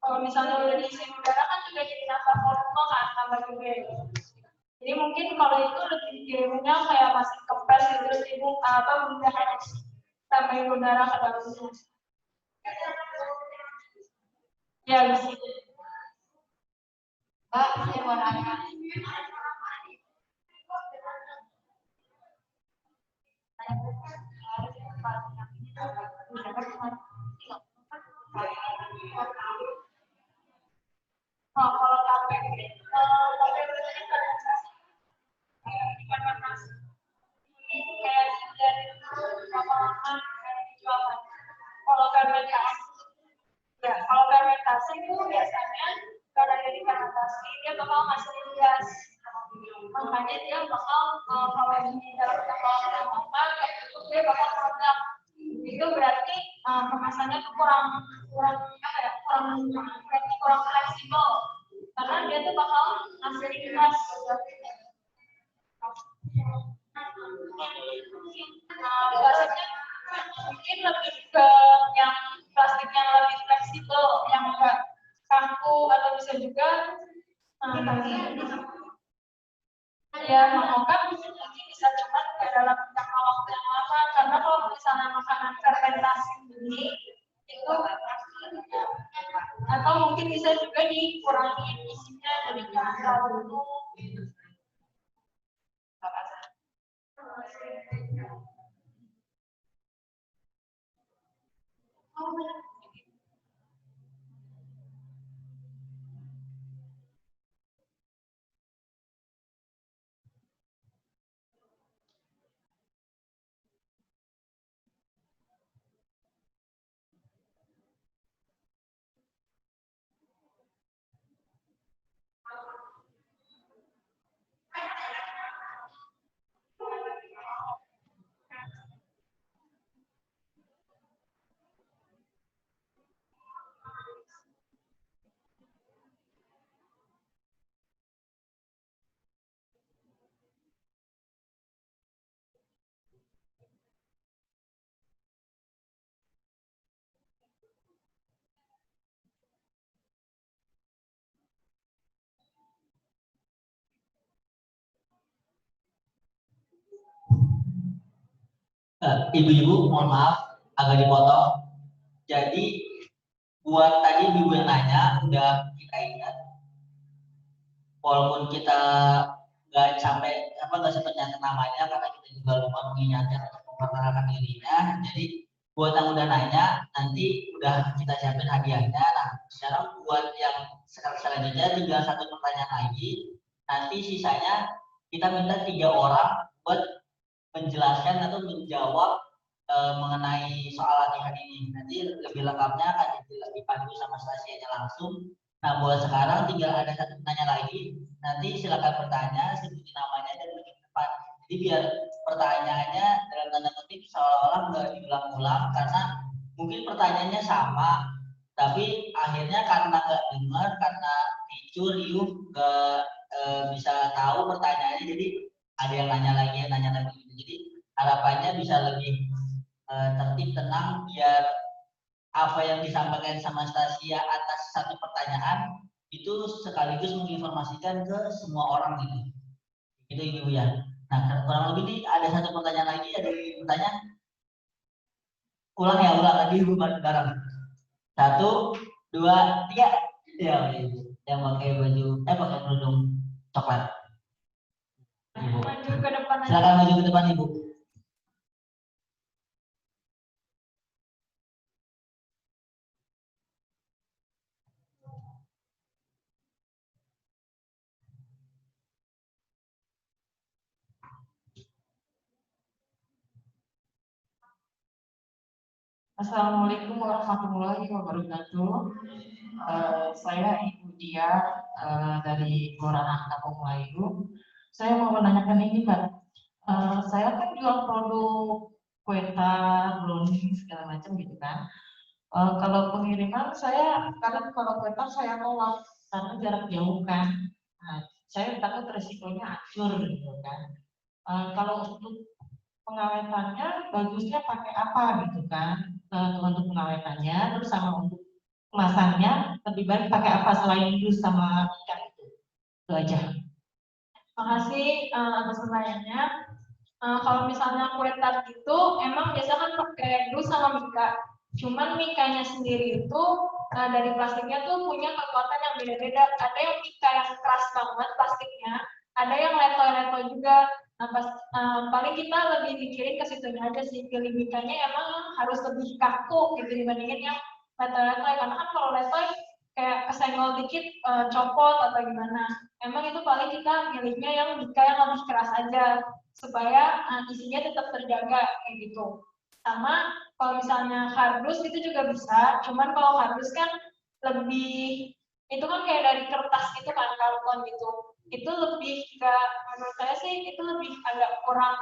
Kalau misalnya udah diisi udara kan juga jadi nambah volume kan, tambah gede. Jadi mungkin kalau itu lebih dikirimnya kayak masih kempes gitu, ibu bunda harus tambahin udara ke dalamnya. Ya bisa. Mbak, saya mau nanya. Oh, kalau capek, kayak dari lama-lama dijual. Kalau fermentasi, ya kalau fermentasi itu biasanya karena dari fermentasi dia bakal menghasilkan gas, makanya dia bakal kalau di dalam jangka lama dia bakal meledak. Itu berarti kemasannya tuh kurang apa ya, kurang fleksibel karena dia tuh bakal menghasilkan gas. Plastiknya mungkin lebih ke yang plastik yang lebih fleksibel, yang enggak kaku atau bisa juga ya mengungkap mungkin bisa cepat ke dalam jangka waktu yang lama, karena kalau misalnya makanan fermentasi ini itu atau mungkin bisa juga dikurangi isinya jadi jangan terlalu Ibu-ibu, mohon maaf agak dipotong. Jadi buat tadi ibu yang nanya udah kita ingat, walaupun kita nggak sempat nyatet namanya karena kita juga lupa mengingatkan atau memperkenalkan dirinya. Jadi buat yang udah nanya nanti udah kita siapin hadiahnya. Nah sekarang buat yang selanjutnya tinggal satu pertanyaan lagi. Nanti sisanya kita minta 3 orang buat menjelaskan atau menjawab mengenai soal latihan ini. Nanti lebih lengkapnya akan dipandu sama stasiunnya langsung. Nah, buat sekarang tinggal ada satu pertanyaan lagi. Nanti silakan bertanya, sebutin namanya dan menit depan. Jadi biar pertanyaannya dalam tanda kutip seolah-olah nggak diulang-ulang karena mungkin pertanyaannya sama, tapi akhirnya karena nggak dengar, karena tidur, riuh, nggak bisa tahu pertanyaannya, jadi ada yang nanya lagi gitu. Jadi harapannya bisa lebih tertib, tenang, biar apa yang disampaikan sama Stasia atas satu pertanyaan itu sekaligus menginformasikan ke semua orang gitu. Itu ibu ya. Nah kurang lebih nih ada satu pertanyaan lagi, ada yang bertanya. Ulang tadi ibu bareng. 1, 2, 3. Ya ibu. Yang pakai baju, pakai kerudung coklat. Ibu. Maju ke depan aja. Silakan maju ke depan ibu. Assalamualaikum warahmatullahi wabarakatuh. Saya Ibu Dia dari Kelurahan Kampung Melayu. Saya mau menanyakan ini, Mbak. Saya kan jual produk kue tar, brownies segala macam gitu kan. Kalau pengiriman karena kalau kue tar saya tolak karena jarak jauh kan. Nah, saya takut resikonya hancur gitu kan. Kalau untuk pengawetannya bagusnya pakai apa gitu kan? Untuk pengawetannya, terus sama untuk kemasannya lebih baik pakai apa selain jus sama ikan itu aja. Makasih atas pertanyaannya. Kalau misalnya kue tart itu emang biasa kan pakai dus sama mika. Cuman mikanya sendiri itu dari plastiknya tuh punya kekuatan yang beda-beda. Ada yang mika yang keras banget plastiknya, ada yang leto-leto juga. Nah, paling kita lebih mikirin ke situnya aja sih, pilih mikanya emang harus lebih kaku gitu dibandingin yang leto-leto, karena kan kalau leto kayak kesenggol dikit copot atau gimana. Emang itu paling kita milihnya yang mika yang lebih keras aja supaya isinya tetap terjaga kayak gitu. Sama kalau misalnya kardus itu juga bisa, cuman kalau kardus kan lebih itu kan kayak dari kertas gitu kan, karton gitu. Itu lebih menurut saya sih itu lebih agak kurang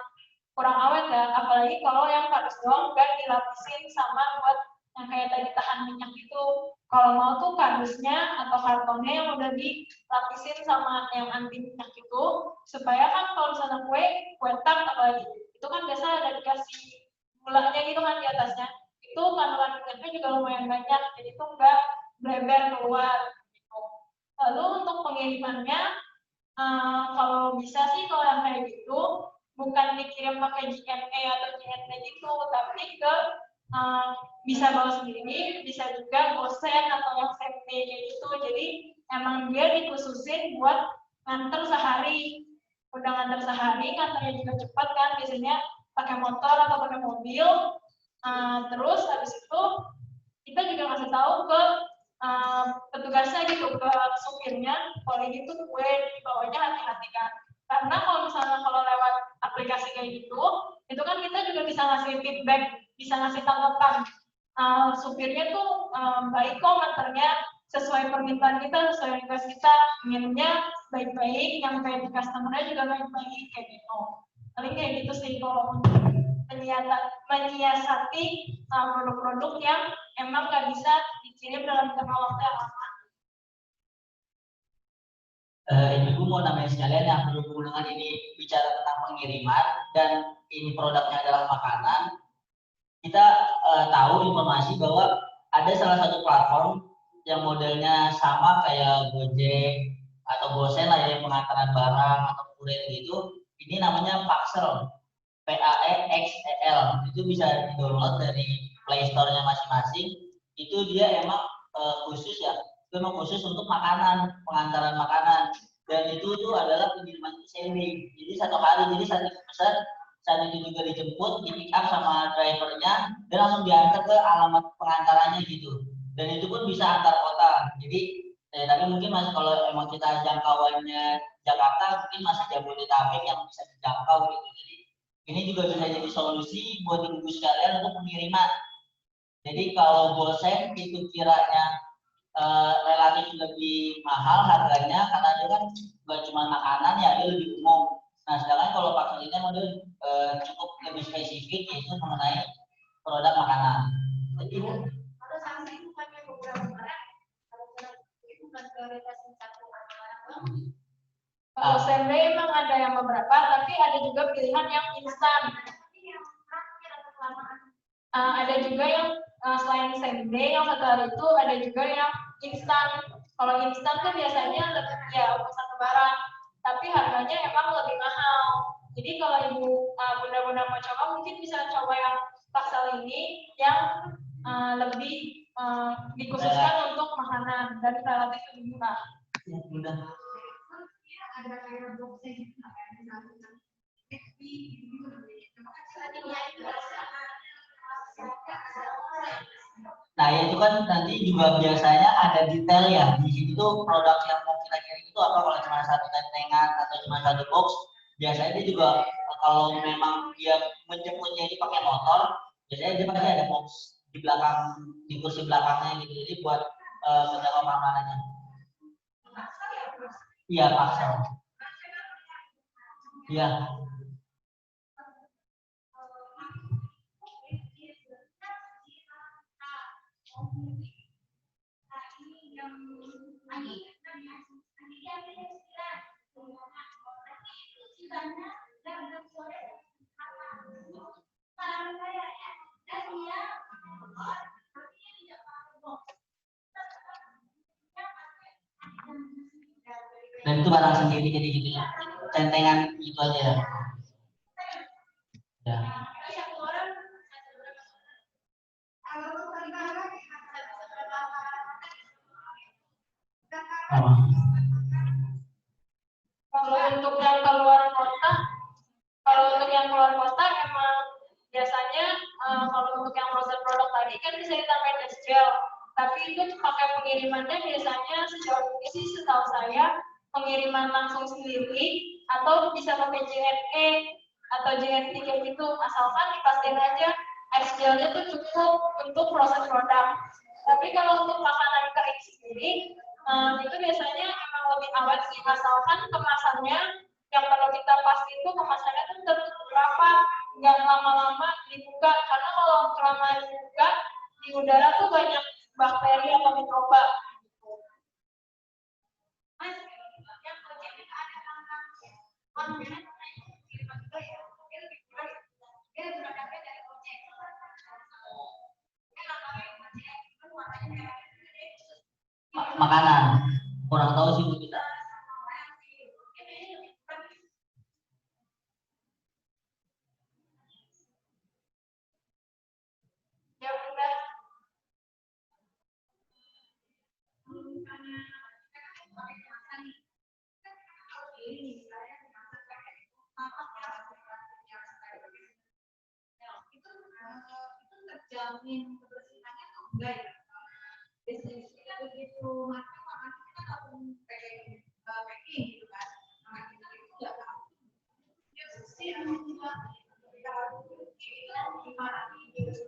awet ya, apalagi kalau yang kardus doang nggak dilapisin sama buat yang kayak tadi tahan minyak itu. Kalau mau tuh kardusnya atau kartonnya yang udah dilapisin sama yang anti minyak itu, supaya kan kalau misalnya kue tart apalagi itu kan biasa ada dikasih gulanya gitu kan di atasnya, itu kandungan minyaknya juga lumayan banyak, jadi itu enggak bleber keluar gitu. Lalu untuk pengirimannya kalau bisa sih kalau yang kayak gitu bukan dikirim pakai JNE atau JNT gitu, tapi ke bisa bawa sendiri, bisa juga gosen atau yang safety kayak gitu. Jadi emang dia dikhususin buat nganter sehari. Udah nganter sehari, nganternya juga cepat kan, biasanya pakai motor atau pakai mobil. Terus habis itu kita juga ngasih tahu ke petugasnya gitu, ke supirnya, kalau gitu kue dibawanya hati-hati kan. Karena kalau misalnya lewat aplikasi kayak gitu, itu kan kita juga bisa ngasih feedback, bisa ngasih tanggapan. Supirnya tuh baik kok nganternya sesuai permintaan kita, sesuai request kita, minumnya baik-baik, yang kayak di customer-nya juga baik-baik kayak gitu. Paling kayak gitu sih kalau untuk menyiasati produk-produk yang emang nggak bisa dikirim dalam jangka waktu yang lama. Ibu mau namanya sekalian yang berhubung dengan ini bicara tentang pengiriman dan ini produknya adalah makanan, kita tahu informasi bahwa ada salah satu platform yang modelnya sama kayak Gojek atau Gosen lah ya, pengantaran barang atau kurir gitu. Ini namanya Paxel. PAEXEL, itu bisa di-download dari Play Store-nya masing-masing. Itu dia emang khusus ya, itu emang khusus untuk makanan, pengantaran makanan. Dan itu tuh adalah pengiriman same day. Jadi satu hari, jadi saat itu pesan, saat itu juga dijemput, di pick up sama drivernya, dan langsung diantar ke alamat pengantarannya gitu. Dan itu pun bisa antar kota. Jadi tapi mungkin masih kalau emang kita jangkauannya Jakarta, mungkin masih Jabodetabek yang bisa dijangkau gitu. Jadi ini juga bisa jadi solusi buat ibu sekalian untuk pengiriman. Jadi kalau bosen itu kiranya relatif lebih mahal harganya karena dia kan bukan cuma makanan ya, dia lebih umum. Nah sedangkan kalau paket ini model cukup lebih spesifik yaitu mengenai produk makanan. Jadi kalau same emang ada yang beberapa, tapi ada juga pilihan yang instan. Ada juga yang selain same day yang satu hari itu ada juga yang instan. Kalau instan tuh biasanya lebih ya pesan lebaran, tapi harganya emang lebih mahal. Jadi kalau ibu bunda-bunda mau coba mungkin bisa coba yang paksal ini yang lebih dikhususkan untuk makanan dan relatif lebih murah. ya, bunda. Ada kayak boxnya gitu nggak kayak Nah itu kan nanti juga biasanya ada detail ya di situ tuh produk yang mau kita kirim itu apa, kalau cuma satu tentengan atau cuma satu box, biasanya dia juga kalau memang dia menjemputnya ini pakai motor, biasanya dia pasti ada box di belakang, di kursi belakangnya gitu, jadi buat menjaga keamanannya. Iya paksa. Iya. Dan itu barang sendiri jadi gitu ya, tentengan gitu aja ya. Ya. Kalau untuk yang keluar kota, emang biasanya kalau untuk yang frozen produk tadi kan bisa ditambahin es gel, tapi itu pakai pengirimannya biasanya sejauh ini sih setahu saya pengiriman langsung sendiri atau bisa pakai JNE atau JNT kayak gitu, asalkan dipastiin aja es gelnya tuh cukup untuk proses produk. Tapi kalau untuk makanan kering sendiri itu biasanya emang lebih awet sih, asalkan kemasannya yang perlu kita pasti itu kemasannya tuh tertutup rapat, nggak lama-lama dibuka, karena kalau kelamaan dibuka di udara tuh banyak bakteri atau mikroba. Makanan kurang tahu sih Bu kita. Ya udah. Itu terjamin kebersihannya atau enggak ya? Biasanya begitu makan kita langsung packing gitu kan. Nah, kita itu enggak tahu. Dia bersih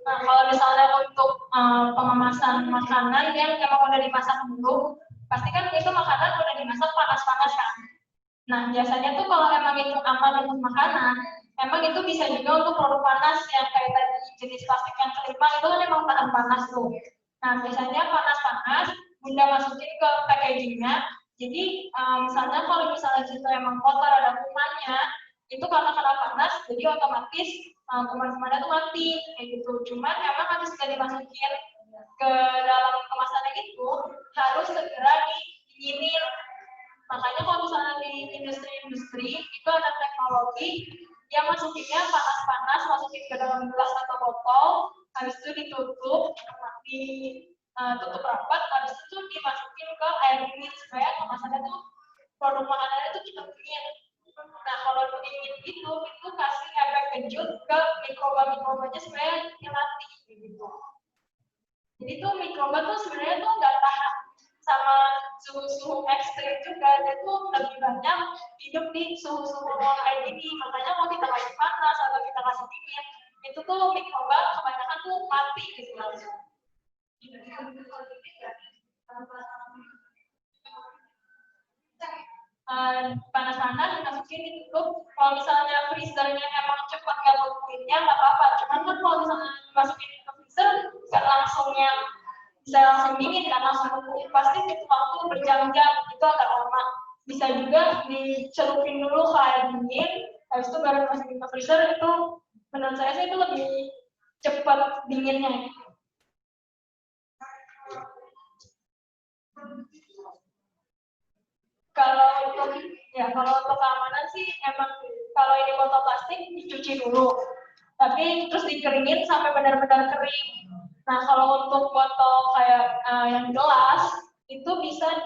Nah, kalau misalnya untuk pengemasan makanan yang emang udah dimasak dulu, pasti kan itu makanan udah dimasak panas-panas kan. Nah, biasanya tuh kalau emang itu aman untuk makanan, emang itu bisa juga untuk produk panas yang kayak tadi jenis plastik yang kelima itu kan emang tahan panas tuh. Nah, biasanya panas-panas, Bunda masukin ke packagingnya. Jadi, misalnya kalau misalnya situ emang kotor ada kumannya, itu karena panas, jadi otomatis kuman-kumannya tuh mati, kayak gitu. Cuman emang habis dimasukin ke dalam kemasannya itu harus segera didinginin. Makanya kalau misalnya di industri-industri itu ada teknologi dia masukinnya panas-panas, masukin ke dalam gelas atau botol, habis itu ditutup, ditutup rapat, habis itu dimasukin ke air dingin supaya kemasannya tuh produk makanannya tuh cepat dingin. Nah kalau dingin itu kasih efek kejut ke mikroba-mikrobanya supaya dia mati gitu. Jadi tuh mikroba tuh sebenarnya tuh nggak tahan sama suhu-suhu ekstrim juga, dia tuh lebih banyak hidup di suhu-suhu kayak gini. Makanya mau kita kasih panas atau kita kasih dingin, itu tuh mikroba kebanyakan tuh mati gitu langsung. Panas-panas dimasukin ditutup. Kalau misalnya freezernya emang cepat nggak bekuinnya nggak apa-apa. Cuman kan kalau misalnya dimasukin ke freezer nggak langsung yang bisa langsung dingin kan, langsung beku. Pasti butuh waktu berjam-jam, itu agak lama. Bisa juga dicelupin dulu ke air dingin, habis itu baru dimasukin ke freezer. Itu menurut saya sih itu lebih cepat dinginnya. Kalau untuk keamanan sih emang kalau ini botol plastik dicuci dulu, tapi terus dikeringin sampai benar-benar kering. Nah kalau untuk botol kayak yang gelas itu bisa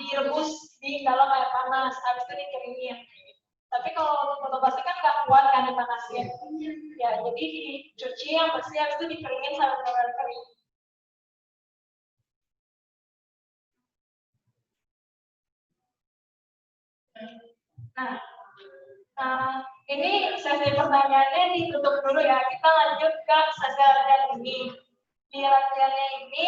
direbus di dalam air panas, habis itu dikeringin. Tapi kalau untuk botol plastik kan nggak kuat kan dipanasin, ya jadi dicuci yang bersih, habis itu dikeringin sampai benar-benar kering. Nah, ini sesi pertanyaannya ditutup dulu ya. Kita lanjut ke sesi latihan ini. Di latihannya ini,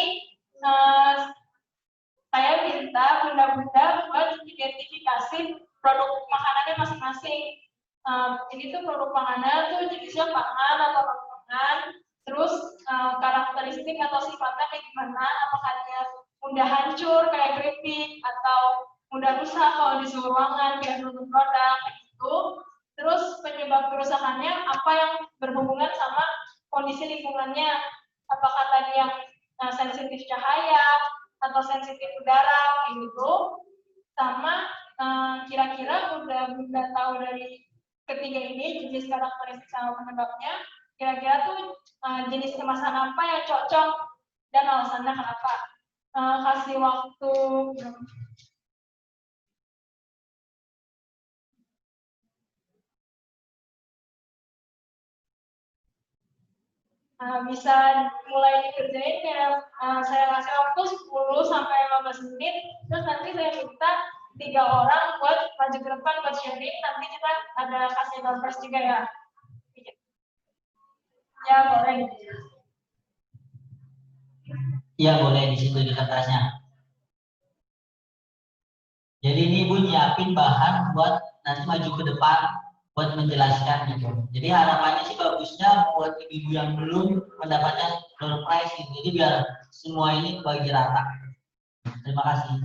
saya minta bunda-bunda buat identifikasi produk makanannya masing-masing. Ini tuh produk makanan tuh jenisnya pangan atau non-pangan, terus karakteristik atau sifatnya kayak gimana, apakah dia mudah hancur kayak keripik atau mudah rusak kalau di suhu ruangan kayak produk produk gitu. Terus penyebab kerusakannya apa yang berhubungan sama kondisi lingkungannya, apakah tadi yang sensitif cahaya atau sensitif udara kayak gitu, sama kira-kira udah tahu dari ketiga ini jenis karakteristik sama penyebabnya, kira-kira tuh jenis kemasan apa yang cocok dan alasannya kenapa. Kasih waktu bisa mulai dikerjain ya. Saya kasih waktu 10 sampai 15 menit, terus nanti saya minta 3 orang buat maju ke depan buat sharing, nanti kita ada kasih numbers juga ya. Ya boleh. Iya boleh di situ di kertasnya. Jadi ini Ibu nyiapin bahan buat nanti maju ke depan buat menjelaskan gitu. Jadi harapannya sih bagusnya buat ibu-ibu yang belum mendapatkan door prize gitu. Jadi biar semua ini bagi rata. Terima kasih.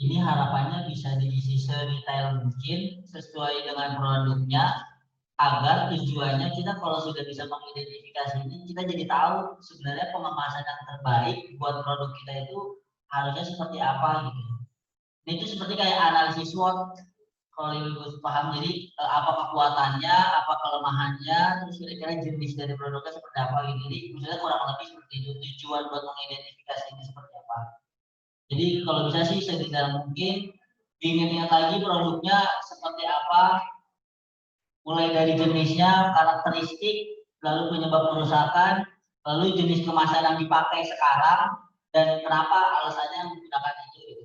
Ini harapannya bisa diisi sedetail mungkin sesuai dengan produknya, agar tujuannya kita kalau sudah bisa mengidentifikasi ini, kita jadi tahu sebenarnya pengemasan yang terbaik buat produk kita itu harusnya seperti apa gitu. Ini itu seperti kayak analisis SWOT, kalau ibu paham. Jadi apa kekuatannya, apa kelemahannya, terus kira-kira jenis dari produknya seperti apa gitu. Jadi misalnya kurang lebih seperti itu, tujuan buat mengidentifikasi ini seperti apa. Jadi kalau bisa sih sedetail mungkin, ingin lagi produknya seperti apa, mulai dari jenisnya, karakteristik, lalu penyebab kerusakan, lalu jenis kemasan yang dipakai sekarang, dan kenapa alasannya menggunakan itu gitu.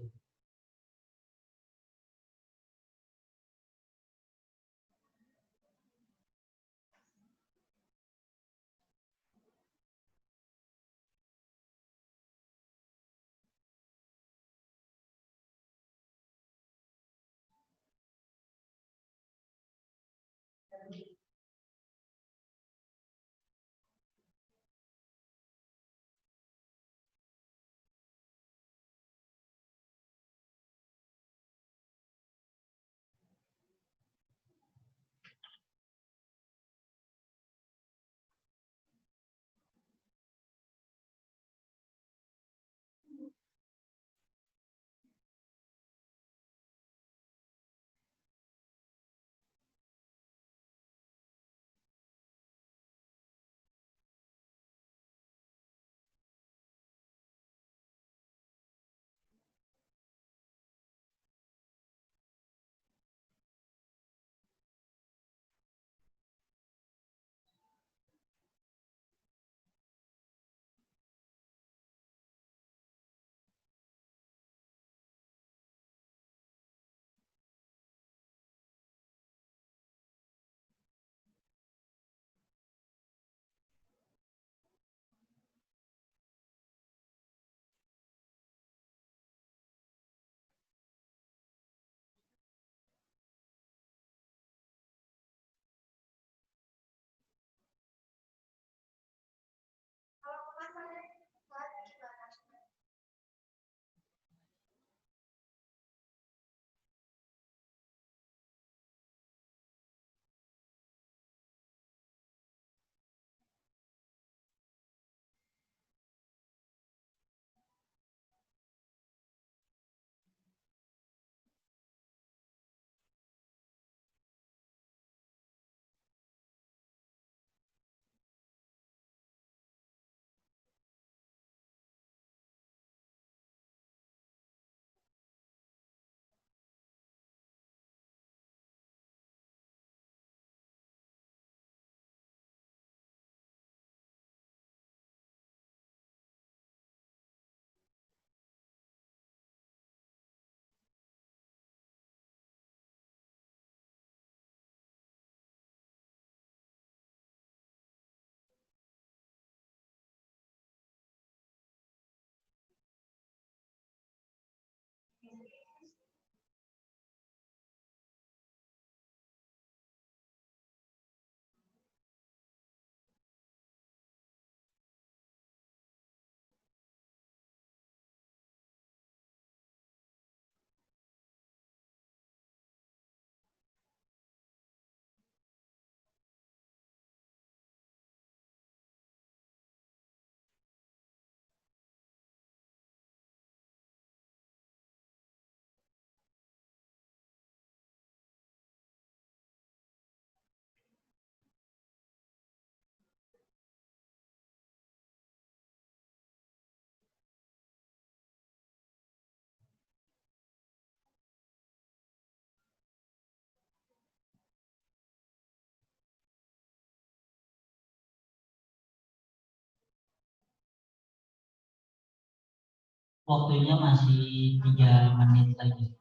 Waktunya masih 3 menit lagi.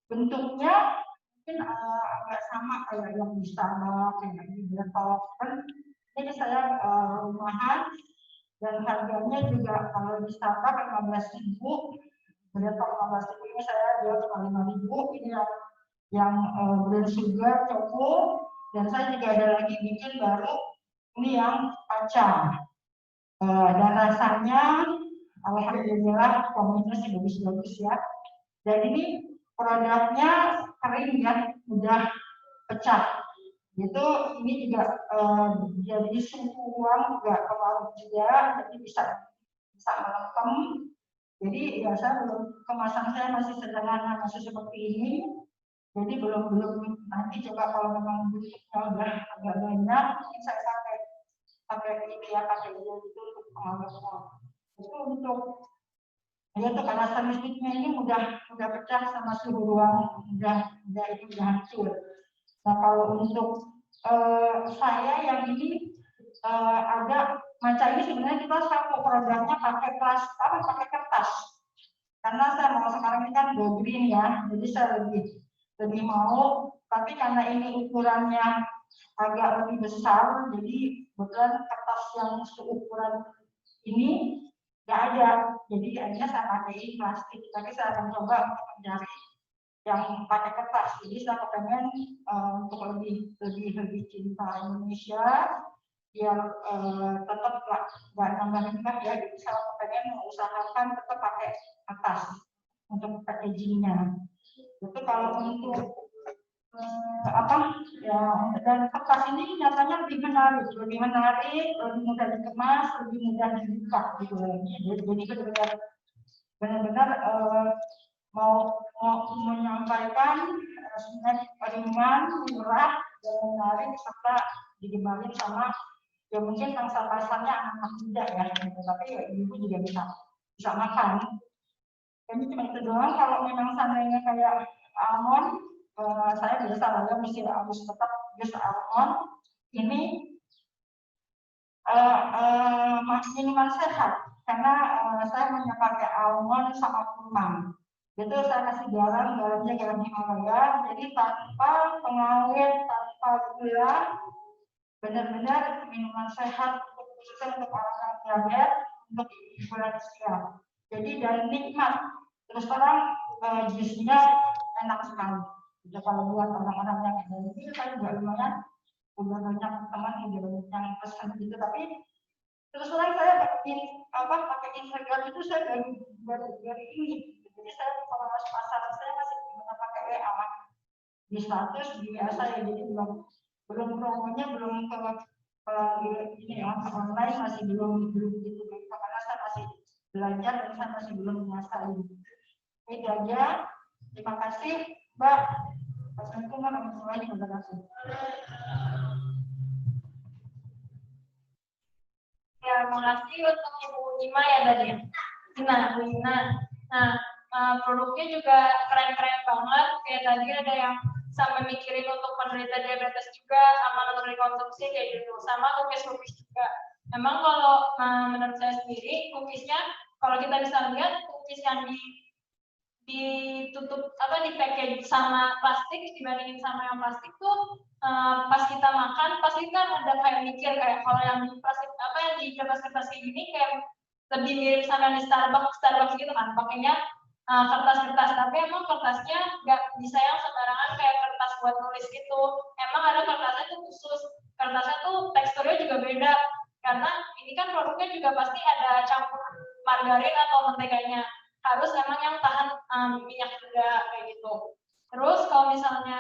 bentuknya mungkin agak sama kayak yang di Starbucks, yang di Breton. Ini saya rumahan dan harganya juga kalau di Starbucks 15.000, Breton 15.000, ini saya jual cuma 5.000. Ini yang brown sugar choco, dan saya juga ada lagi bikin baru ini yang kacang. Dan rasanya alhamdulillah kombinasi bagus-bagus ya. Dan ini produknya kering ya, mudah pecah. Itu ini juga jadi suhu ruang juga keluar juga, jadi bisa melempem. Jadi ya saya kemasan saya masih sederhana, masih seperti ini. Jadi belum nanti coba kalau memang bentuknya udah agak banyak, mungkin saya pakai ini ya, pakai gitu untuk pengawasan. Itu untuk ya itu karena statistiknya ini mudah pecah sama suhu ruang, udah hancur. Nah kalau untuk saya yang ini ada macam ini sebenarnya kita satu produknya pakai pakai kertas. Karena saya mau sekarang ini kan go green ya, jadi saya lebih mau, tapi karena ini ukurannya agak lebih besar, jadi kebetulan kertas yang seukuran ini nggak ada, jadi akhirnya saya pakai plastik. Tapi saya akan coba untuk mencari yang pakai kertas. Jadi saya kepengen untuk lebih cinta Indonesia, biar tetap nggak nambah limbah ya. Jadi saya kepengen mengusahakan tetap pakai kertas untuk packagingnya. Itu kalau untuk ya, dan kertas ini nyatanya lebih menarik, lebih mudah dikemas, lebih mudah dibuka gitu. Jadi benar-benar mau menyampaikan sebenarnya ringan, murah, dan menarik, serta digemari sama ya mungkin pangsa pasarnya anak-anak muda ya, gitu. Tapi ya ibu juga bisa makan. Ini cuma itu doang. Kalau memang seandainya kayak almond, saya biasa lah ya, mesti harus tetap jus almond. Ini minuman sehat karena saya hanya pakai almond sama kurma. Itu saya kasih garamnya garam Himalaya, jadi tanpa pengawet, tanpa gula, benar-benar minuman sehat khususnya untuk orang diabetes, untuk ibu lansia. Jadi dan nikmat. Terus terang jusnya enak sekali. Jadi kalau buat orang-orang yang ini saya juga lumayan udah banyak teman yang pesan gitu, tapi terus terang saya pakai Instagram itu saya baru ini. Jadi saya kalau masuk pasar saya masih belum pakai WA di status biasa ya, jadi belum promonya belum ke ini ya, ke online masih belum gitu karena saya masih belajar dan saya masih belum menguasai. Itu aja. Terima kasih, Mbak. Assalamualaikum warahmatullahi wabarakatuh. Ya, makasih untuk Ibu Nima ya tadi. Bu Ina. Nah, produknya juga keren-keren banget. Kayak tadi ada yang sampai mikirin untuk penderita diabetes juga, sama untuk dikonsumsi kayak gitu. Sama cookies juga. Memang kalau menurut saya sendiri, cookiesnya kalau kita bisa lihat cookies yang ditutup di package sama plastik dibandingin sama yang plastik tuh pas kita makan pasti kan ada kayak mikir kayak kalau yang di plastik yang di kertas-kertas kayak gini kayak lebih mirip sama di Starbucks gitu kan, pakainya kertas-kertas, tapi emang kertasnya nggak bisa yang sembarangan kayak kertas buat nulis gitu. Emang ada kertasnya tuh khusus, kertasnya tuh teksturnya juga beda karena ini kan produknya juga pasti ada campur margarin atau menteganya, harus emang yang tahan minyak juga kayak gitu. Terus kalau misalnya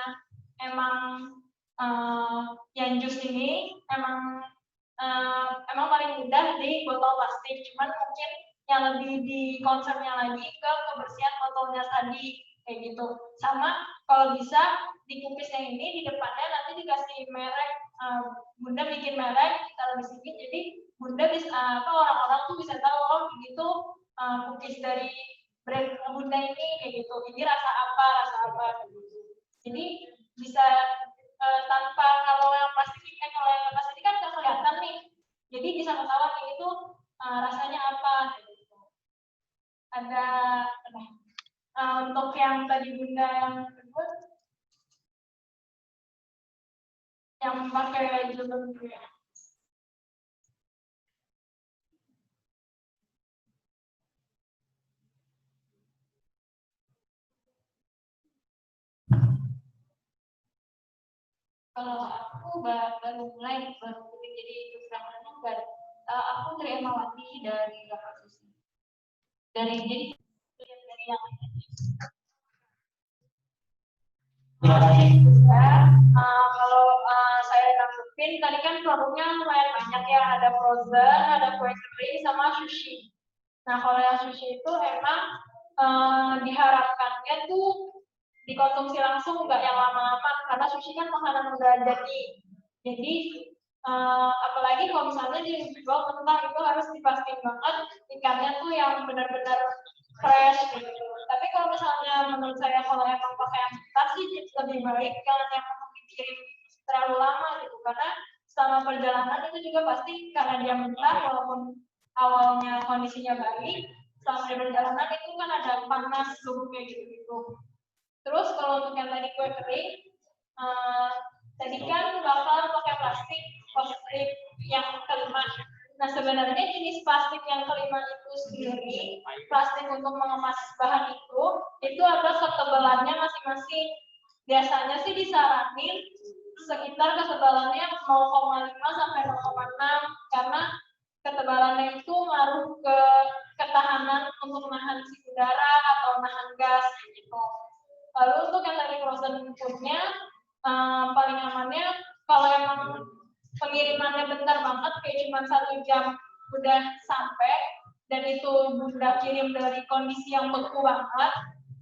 emang yang jus ini emang paling mudah di botol plastik, cuman mungkin yang lebih di concernnya lagi ke kebersihan botolnya tadi kayak gitu. Sama kalau bisa di cookiesnya ini di depannya nanti dikasih merek, Bunda bikin merek taruh di sini, jadi Bunda bisa orang-orang tuh bisa tahu gitu cookies dari brand Bunda ini kayak gitu. Ini rasa apa gitu. Jadi bisa tanpa kalau yang plastik kalau yang kertas ini kan nggak kelihatan nih. Jadi bisa ketahuan ini tuh rasanya apa gitu. Ada untuk yang tadi Bunda yang yang pakai jilbab gitu ya. Kalau aku baru mulai jadi keterangannya aku terevaluasi dari kasus dari yang kalau saya tanggepin tadi kan produknya lumayan banyak ya, ada frozen, ada kue kering sama sushi. Nah kalau yang sushi itu emang diharapkannya tuh dikonsumsi langsung, nggak yang lama-lama, karena sushi kan makanan udah jadi apalagi kalau misalnya dijual mentah itu harus dipastikan banget ikannya tuh yang benar-benar fresh gitu. Tapi kalau misalnya menurut saya kalau emang pakai yang mentah sih lebih baik jangan yang dikirim terlalu lama gitu, karena selama perjalanan itu juga pasti karena dia mentah walaupun awalnya kondisinya baik, selama perjalanan itu kan ada panas suhunya gitu. Terus kalau untuk yang tadi kue kering, tadi kan bakal pakai plastik yang kelima. Nah sebenarnya jenis plastik yang kelima itu sendiri, plastik untuk mengemas bahan itu ada ketebalannya masing-masing. Biasanya sih disaranin sekitar ketebalannya 0,5 sampai 0,6 karena ketebalannya itu ngaruh ke ketahanan untuk nahan si udara atau nahan gas gitu. Lalu untuk yang tadi frozen foodnya paling amannya kalau emang pengirimannya bentar banget kayak cuma 1 jam udah sampai dan itu udah kirim dari kondisi yang beku banget,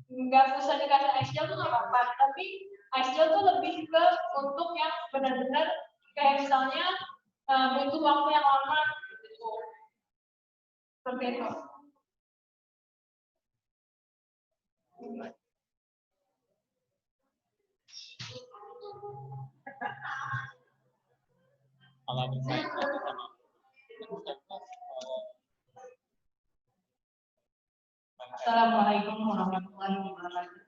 nggak usah dikasih ice gel tuh nggak apa-apa, tapi ice gel tuh lebih ke untuk yang benar-benar kayak misalnya butuh waktu yang lama gitu. Seperti itu. Assalamualaikum warahmatullahi wabarakatuh.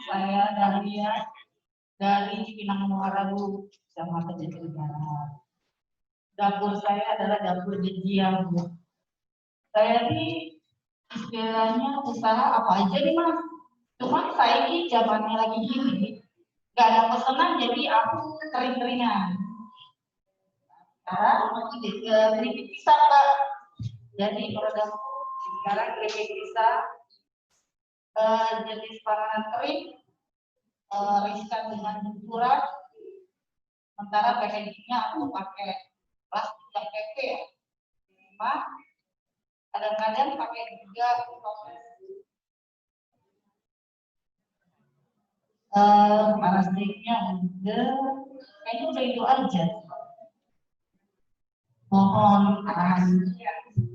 Saya Dahlia dari Cipinang Muarabu, Kecamatan Jatinegara. Dapur saya adalah dapur digital, Bu. Saya ini istilahnya usaha apa aja nih, Mas. Cuma saya ini zamannya lagi gini, nggak ada pesanan, jadi aku kering-keringan. Sekarang keripik pisang, Mbak. Jadi produkku sekarang keripik pisang, jenis panganan kering, riskan dengan ukuran. Sementara packagingnya aku pakai plastik yang PP ya. Cuma kadang-kadang pakai juga plastiknya kayaknya udah itu aja. Mohon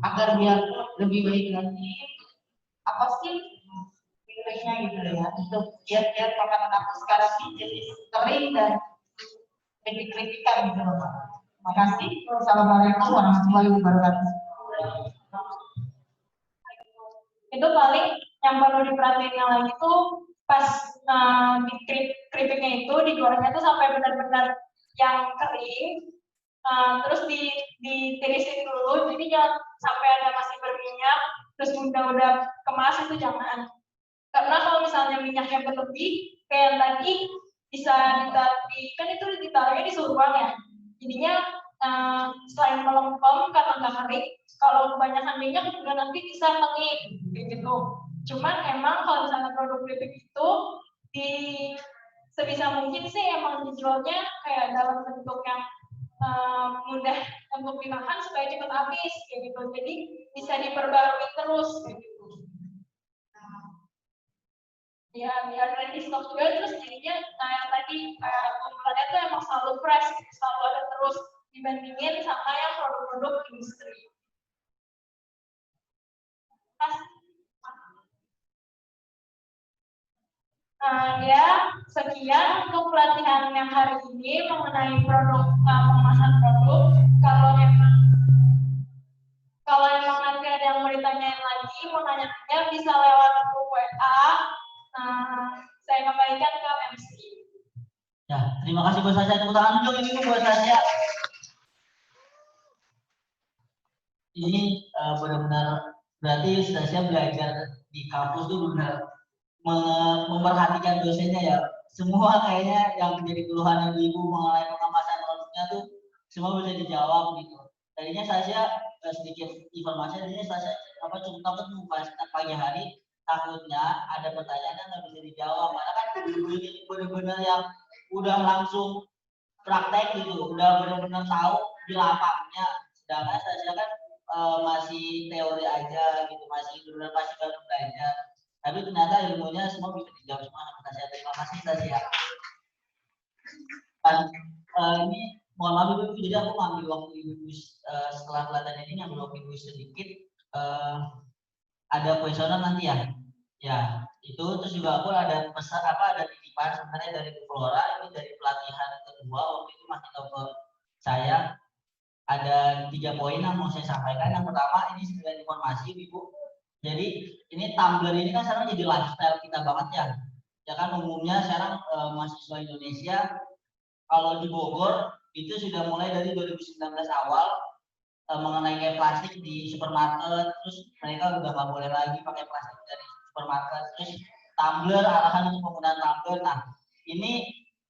agar biar lebih baik lagi, apa sih pilihnya gitu ya, untuk biar makanan aku sekarang ini jadi kering dan keripik-keripikan gitu loh, Pak. Terima kasih. Assalamualaikum warahmatullahi wabarakatuh. Itu paling yang perlu diperhatiin lagi tuh pas keripiknya itu digorengnya tuh sampai benar-benar yang kering, terus ditirisin dulu, jadi jangan sampai ada masih berminyak terus udah kemas, itu jangan, karena kalau misalnya minyaknya berlebih kayak tadi bisa kan itu ditaruhnya di suhu ruang ya, jadinya selain melempem karena nggak kering, kalau kebanyakan minyak juga nanti bisa tengik kayak gitu. Cuman emang kalau misalnya produk keripik itu sebisa mungkin sih emang dijualnya kayak dalam bentuk yang mudah untuk dimakan supaya cepat habis kayak gitu, jadi bisa diperbarui terus kayak gitu. Ya biar ready stok juga, terus jadinya yang tadi ukurannya tuh emang selalu fresh, selalu ada terus dibandingin sama yang produk-produk industri. Ya, sekian untuk pelatihan yang hari ini mengenai produk pemasaran produk. Kalau emang nanti ada yang mau ditanyain lagi, mau nanya-nanya bisa lewat grup WA. Saya kembalikan ke MC. Ya, terima kasih buat Sasya. Tepuk tangan dulu ini buat Sasya. Ini benar-benar berarti Sasya belajar di kampus tuh benar memperhatikan dosennya ya. Semua kayaknya yang menjadi keluhan ibu-ibu mengenai pengemasan produknya tuh semua bisa dijawab gitu. Tadinya Sasya sedikit informasi, tadinya Sasya cukup takut pas pagi hari, takutnya ada pertanyaan yang nggak bisa dijawab. Karena kan ini benar-benar yang udah langsung praktek gitu, udah benar-benar tahu di lapangnya. Sedangkan Sasya kan masih teori aja gitu, masih benar masih baru belajar. Tapi ternyata ilmunya semua bisa dijawab semua sama Sasya. Terima kasih Sasya. Dan ini mohon maaf ibu, jadi aku ngambil waktu ibu setelah pelatihan ini ngambil waktu ibu sedikit. Ada kuesioner nanti ya. Ya, itu terus juga aku ada pesan ada titipan sebenarnya dari Bu Flora, ini dari pelatihan kedua waktu itu masih tahu ke saya ada 3 poin yang mau saya sampaikan. Yang pertama ini sebagai informasi Ibu. Jadi ini tumbler ini kan sekarang jadi lifestyle kita banget ya. Ya kan umumnya sekarang mahasiswa Indonesia kalau di Bogor itu sudah mulai dari 2019 awal mengenai kayak plastik di supermarket, terus mereka udah nggak boleh lagi pakai plastik dari supermarket, terus tumbler arahan untuk penggunaan tumbler. Nah ini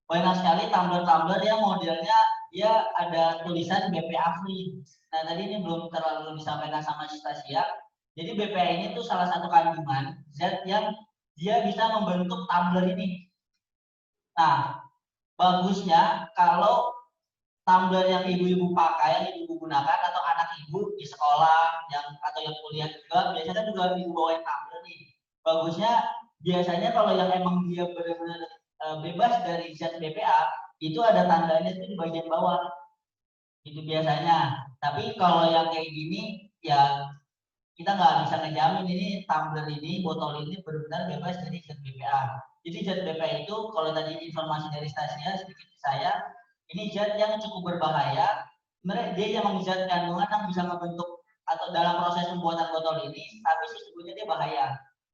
banyak sekali tumbler yang modelnya dia ada tulisan BPA free. Nah tadi ini belum terlalu disampaikan sama Stasya. Jadi BPA ini tuh salah satu kandungan zat yang dia bisa membentuk tumbler ini. Nah bagusnya kalau tumbler yang ibu-ibu pakai, yang ibu gunakan atau anak ibu di sekolah atau yang kuliah juga biasanya juga ibu bawain tumbler nih. Bagusnya biasanya kalau yang emang dia benar-benar bebas dari zat BPA itu ada tandanya itu di bagian bawah. Itu biasanya. Tapi kalau yang kayak gini ya kita nggak bisa ngejamin ini tumbler ini, botol ini benar-benar bebas dari zat BPA. Jadi zat BPA itu kalau tadi informasi dari Stasya sedikit saya, ini zat yang cukup berbahaya. Sebenarnya dia yang zat kandungan yang bisa membentuk atau dalam proses pembuatan botol ini, tapi sesungguhnya dia bahaya.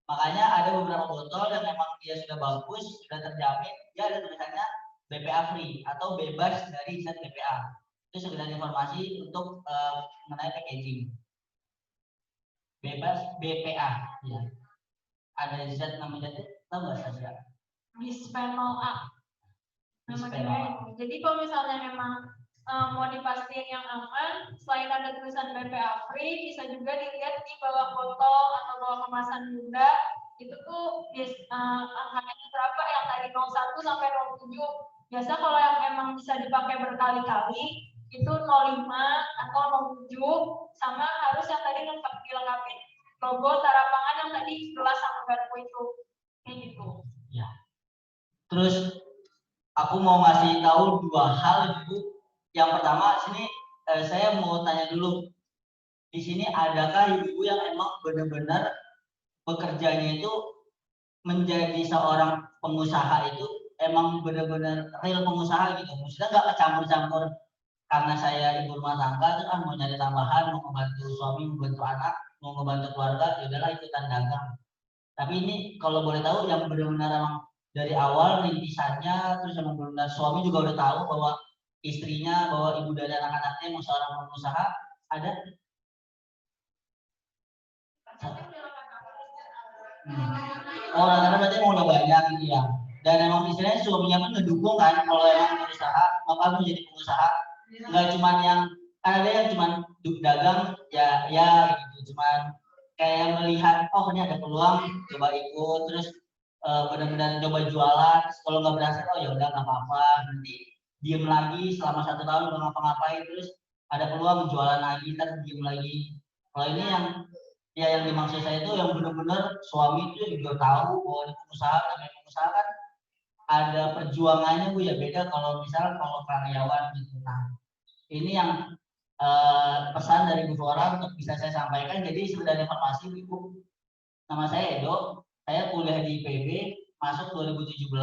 Makanya ada beberapa botol yang memang dia sudah bagus, sudah terjamin, dia ada tulisannya BPA free atau bebas dari zat BPA. Itu sekedar informasi untuk mengenai packaging. Bebas BPA, ya. Ada zat namanya tahu nggak Sasya? Bisphenol A. Namanya itu. Jadi kalau misalnya memang mau dipastiin yang aman, selain ada tulisan BPA free, bisa juga dilihat di bawah botol atau bawah kemasan bunda, itu tuh angkanya berapa yang dari 01 sampai 07. Biasa kalau yang emang bisa dipakai berkali-kali, itu 05 atau 07, sama harus yang tadi dilengkapi logo tarapangan yang tadi gelas sama garpu itu. Kayak gitu. Ya. Terus aku mau ngasih tahu 2 hal Ibu. Yang pertama sini saya mau tanya dulu. Di sini adakah ibu yang emang benar-benar bekerjanya itu menjadi seorang pengusaha itu emang benar-benar real pengusaha gitu. Maksudnya nggak kecampur-campur karena saya ibu rumah tangga terus mau nyari tambahan, mau membantu suami, membantu anak, mau membantu keluarga, ya udahlah ikutan dagang. Tapi ini kalau boleh tahu yang benar-benar emang dari awal rintisannya, terus yang benar-benar suami juga udah tahu bahwa istrinya, bahwa ibu dan anak-anaknya mau seorang pengusaha, ada? Oh, rata-rata berarti mau udah banyak gitu ya. Dan emang istilahnya suaminya pun ngedukung kan kalau emang pengusaha, maka menjadi pengusaha. Nggak cuman yang ada yang cuman dagang ya gitu, cuman kayak melihat oh ini ada peluang coba ikut, terus benar-benar coba jualan, kalau nggak berhasil oh ya udah nggak apa-apa, nanti diem lagi selama 1 tahun nggak ngapa-ngapain, terus ada peluang jualan lagi, terus diem lagi. Kalau ini yang dimaksud saya itu yang benar-benar suami itu juga tahu bahwa ini pengusaha, namanya pengusaha kan ada perjuangannya Bu ya, beda kalau misalnya kalau karyawan gitu. Nah ini yang pesan dari Bu Flora untuk bisa saya sampaikan. Jadi sekedar informasi Ibu, nama saya Edo, saya kuliah di IPB, masuk 2017.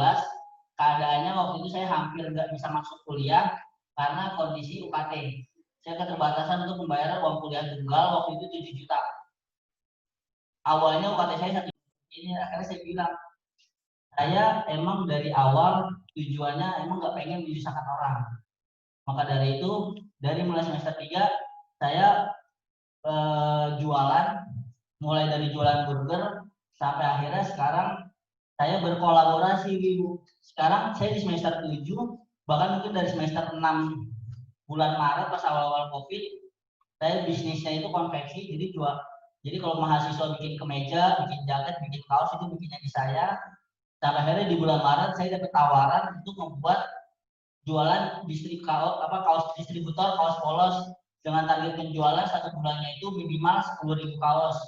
Keadaannya waktu itu saya hampir nggak bisa masuk kuliah karena kondisi UKT. Saya keterbatasan untuk membayar uang kuliah tunggal waktu itu 7 juta. Awalnya UKT saya 1 juta. Ini akhirnya saya bilang, saya emang dari awal tujuannya emang nggak pengen menyusahkan orang. Maka dari itu, dari mulai semester 3 saya jualan, mulai dari jualan burger sampai akhirnya sekarang saya berkolaborasi, Ibu. Sekarang saya di semester 7, bahkan mungkin dari semester 6 bulan Maret pas awal-awal Covid, saya bisnisnya itu konveksi, jadi jual. Jadi kalau mahasiswa bikin kemeja, bikin jaket, bikin kaos itu bikinnya di saya. Sampai akhirnya di bulan Maret saya dapat tawaran untuk membuat jualan kaos distributor kaos polos dengan target penjualan satu bulannya itu minimal 10.000 kaos.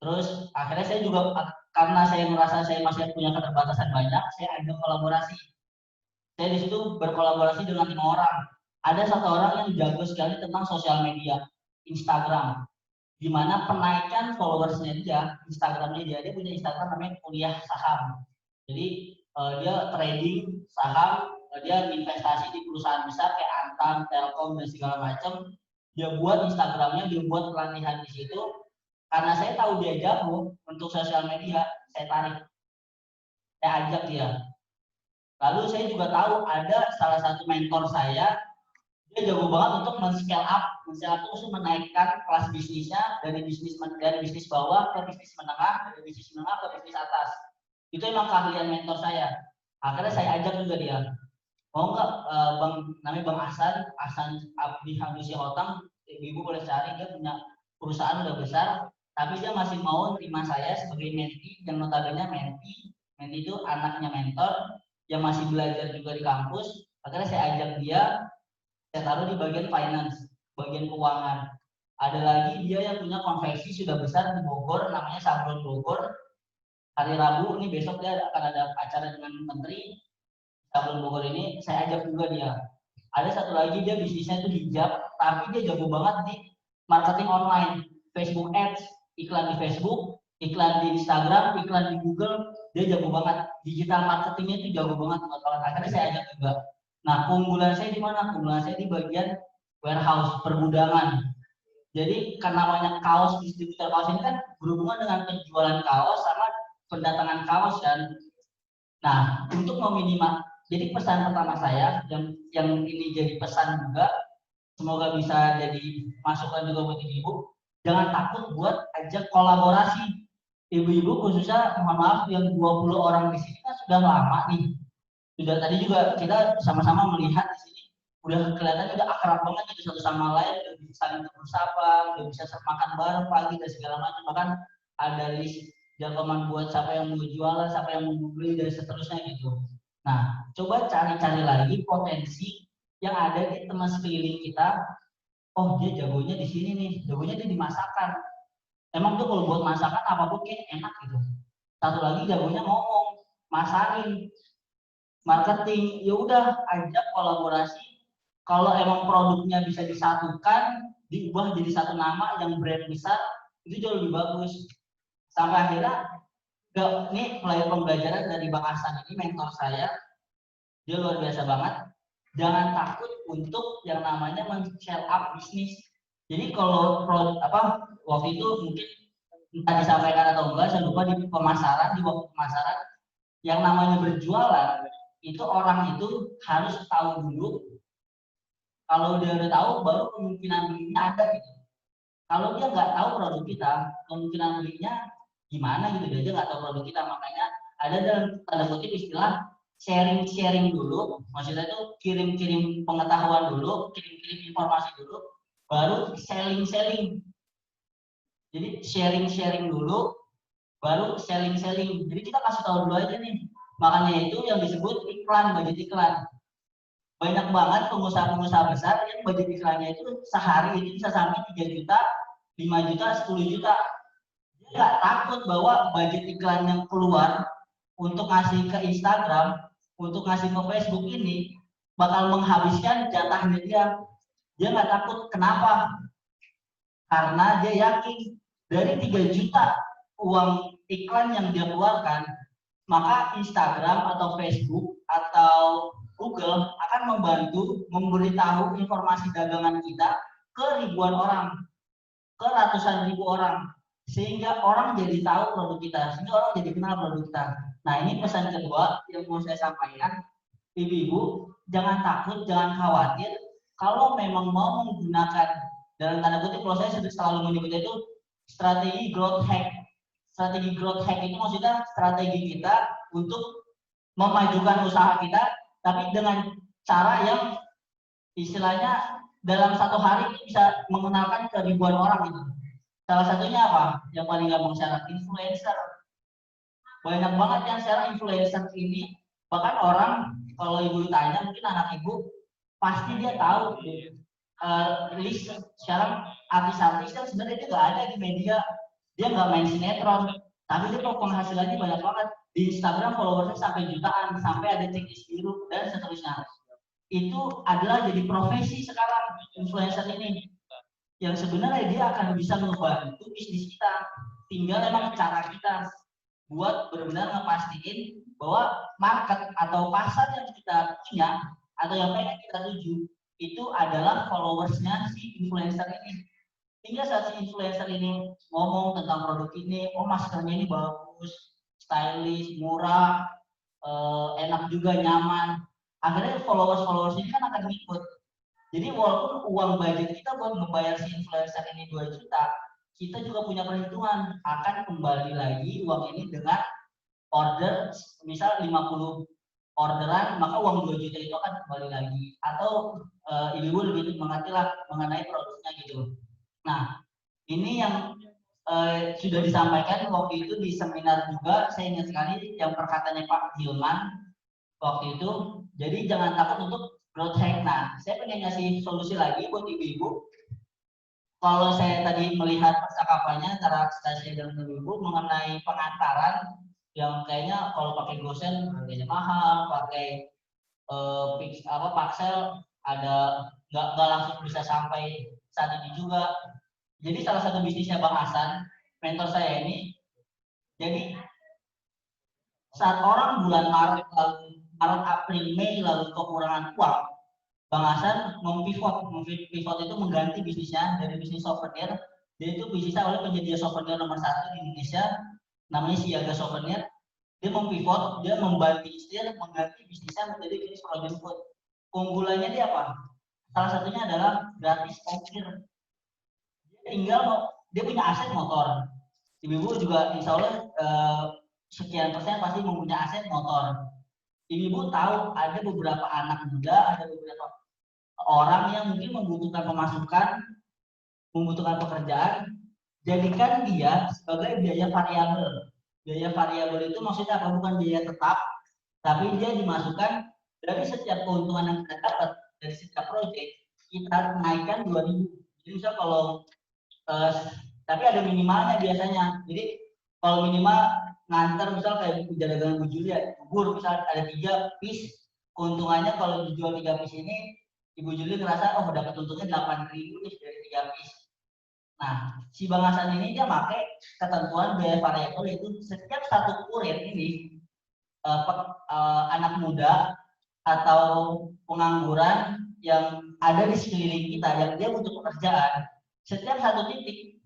Terus akhirnya saya juga karena saya merasa saya masih punya keterbatasan banyak, saya ajak kolaborasi. Saya di situ berkolaborasi dengan 5 orang. Ada 1 orang yang jago sekali tentang sosial media, Instagram, di mana penaikan followersnya dia, Instagramnya dia punya Instagram namanya Kuliah Saham. Jadi dia trading saham, dia investasi di perusahaan besar kayak Antam, Telkom dan segala macam. Dia buat Instagramnya, dia buat pelatihan di situ. Karena saya tahu dia jago untuk sosial media, saya tarik, saya ajak dia. Lalu saya juga tahu ada salah satu mentor saya, dia jago banget untuk men-scale up itu menaikkan kelas bisnisnya dari bisnis bawah ke bisnis menengah, dari bisnis menengah ke bisnis atas. Itu emang keahlian mentor saya. Akhirnya saya ajak juga dia. Mau nggak namanya Bang Hasan Abdi Hamdi Hotang, ibu boleh cari, dia punya perusahaan udah besar, tapi dia masih mau terima saya sebagai mentee, yang notabene mentee itu anaknya mentor yang masih belajar juga di kampus. Akhirnya saya ajak dia, saya taruh di bagian finance, bagian keuangan. Ada lagi dia yang punya konveksi sudah besar di Bogor, namanya Sablon Bogor. Hari Rabu ini besok dia akan ada acara dengan menteri Sablon Bogor ini, saya ajak juga dia. Ada satu lagi dia bisnisnya itu hijab, tapi dia jago banget di marketing online, Facebook Ads, iklan di Facebook, iklan di Instagram, iklan di Google, dia jago banget. Digital marketingnya itu jago banget. Akhirnya saya ajak juga. Nah, keunggulan saya di mana? Keunggulan saya di bagian warehouse, pergudangan. Jadi karena banyak kaos, distributor kaos ini kan berhubungan dengan penjualan kaos sama pendatangan kaos dan nah untuk jadi pesan pertama saya yang ini jadi pesan juga, semoga bisa jadi masukan juga buat ibu, jangan takut buat ajak kolaborasi. Ibu-ibu khususnya mohon maaf yang 20 orang di sini kan sudah lama nih, sudah tadi juga kita sama-sama melihat di sini udah kelihatan udah akrab banget gitu satu sama lain, udah bisa saling bersapa, udah bisa makan bareng pagi dan segala macam, bahkan ada list jangkauan buat siapa yang mau jualan, siapa yang mau beli dan seterusnya gitu. Nah, coba cari-cari lagi potensi yang ada di teman sekeliling kita. Oh, dia jagonya di sini nih, jagonya dia di masakan. Emang tuh kalau buat masakan apapun kayak enak gitu. Satu lagi jagonya ngomong, masakin, marketing. Ya udah, ajak kolaborasi. Kalau emang produknya bisa disatukan, diubah jadi satu nama yang brand besar, itu jauh lebih bagus. Sampai akhirnya ini mulai pembelajaran dari Bang Hasan ini, mentor saya, dia luar biasa banget. Jangan takut untuk yang namanya men-scale up bisnis. Jadi kalau waktu itu mungkin entah disampaikan atau enggak, saya lupa di waktu pemasaran, yang namanya berjualan itu orang itu harus tahu dulu. Kalau dia udah tahu, baru kemungkinan belinya ada gitu. Kalau dia nggak tahu produk kita, kemungkinan belinya gimana gitu, dia nggak tahu produk kita. Makanya ada dalam tanda kutip istilah sharing dulu, maksudnya itu kirim pengetahuan dulu, kirim informasi dulu, baru selling. Jadi sharing dulu, baru selling. Jadi kita kasih tahu dulu aja nih. Makanya itu yang disebut iklan, budget iklan. Banyak banget pengusaha-pengusaha besar yang budget iklannya itu sehari itu bisa sampai 3 juta, 5 juta, 10 juta. Dia nggak takut bahwa budget iklan yang keluar untuk ngasih ke Instagram, untuk ngasih ke Facebook ini bakal menghabiskan jatahnya dia. Dia nggak takut. Kenapa? Karena dia yakin dari 3 juta uang iklan yang dia keluarkan, maka Instagram atau Facebook atau Google akan membantu memberitahu informasi dagangan kita ke ribuan orang, ke ratusan ribu orang, sehingga orang jadi tahu produk kita, sehingga orang jadi kenal produk kita. Nah, ini pesan kedua yang mau saya sampaikan. ibu-ibu jangan takut, jangan khawatir kalau memang mau menggunakan dalam tanda kutip, kalau saya selalu menyebutnya itu strategi growth hack. Strategi growth hack itu maksudnya strategi kita untuk memajukan usaha kita, tapi dengan cara yang istilahnya dalam satu hari itu bisa mengenalkan ke ribuan orang gitu. Salah satunya apa? Yang paling gampang sekarang influencer. Banyak banget yang sekarang influencer ini, bahkan orang kalau ibu tanya, mungkin anak ibu pasti dia tahu list sekarang artis-artis yang sebenarnya dia nggak ada di media, dia nggak main sinetron, tapi dia kok penghasilannya banyak banget. Di Instagram followersnya sampai jutaan, sampai ada checklist biru dan seterusnya. Itu adalah jadi profesi sekarang influencer ini, yang sebenarnya dia akan bisa membantu bisnis kita. Tinggal memang cara kita buat benar-benar ngepastiin bahwa market atau pasar yang kita punya atau yang pengen kita tuju itu adalah followersnya si influencer ini. Hingga saat si influencer ini ngomong tentang produk ini, oh maskernya ini bagus, stylish, murah, enak juga, nyaman. Akhirnya followers ini kan akan ngikut. Jadi walaupun uang budget kita buat membayar si influencer ini 2 juta, kita juga punya perhitungan akan kembali lagi uang ini dengan order, misal 50 orderan, maka uang 2 juta itu akan kembali lagi. Atau ibu lebih mengerti lah mengenai produknya gitu. Nah, ini yang sudah disampaikan waktu itu di seminar juga, saya ingat sekali yang perkataannya Pak Hilman waktu itu. Jadi jangan takut untuk growth hack. Nah, saya pengen ngasih solusi lagi buat ibu-ibu. Kalau saya tadi melihat percakapannya antara saya dan ibu mengenai pengantaran yang kayaknya kalau pakai GoSend harganya mahal, pakai Paxel ada nggak langsung bisa sampai saat ini juga. Jadi salah satu bisnisnya Bang Hasan, mentor saya ini, jadi saat orang bulan Maret, April, Mei lalu kekurangan uang, Bang Hasan pivot itu mengganti bisnisnya dari bisnis souvenir, dia itu bisnisnya oleh penyedia souvenir nomor 1 di Indonesia, namanya Siaga Souvenir. Dia mempivot, dia mengganti bisnisnya menjadi bisnis frozen food. Keunggulannya dia apa? Salah satunya adalah gratis ongkir. Tinggal dia punya aset motor. Ibu-ibu juga insya Allah sekian persen pasti mempunyai aset motor. Ibu-ibu tahu ada beberapa anak muda, ada beberapa orang yang mungkin membutuhkan pemasukan, membutuhkan pekerjaan, jadikan dia sebagai biaya variabel. Biaya variabel itu maksudnya apa? Bukan biaya tetap, tapi dia dimasukkan dari setiap keuntungan yang kita dapat dari setiap proyek, kita naikkan 2.000. Jadi misal kalau tapi ada minimalnya biasanya. Jadi kalau minimal ngantar misal kayak jalan-jalan Bu Julia, bubur misal ada 3 piece, keuntungannya kalau dijual 3 piece ini, Ibu Julia ngerasa oh dapat untungnya 8.000 nih dari 3 piece. Nah, si Bang Hasan ini dia pakai ketentuan biaya variabel, yaitu setiap satu kurir ini anak muda atau pengangguran yang ada di sekeliling kita yang dia butuh pekerjaan, setiap satu titik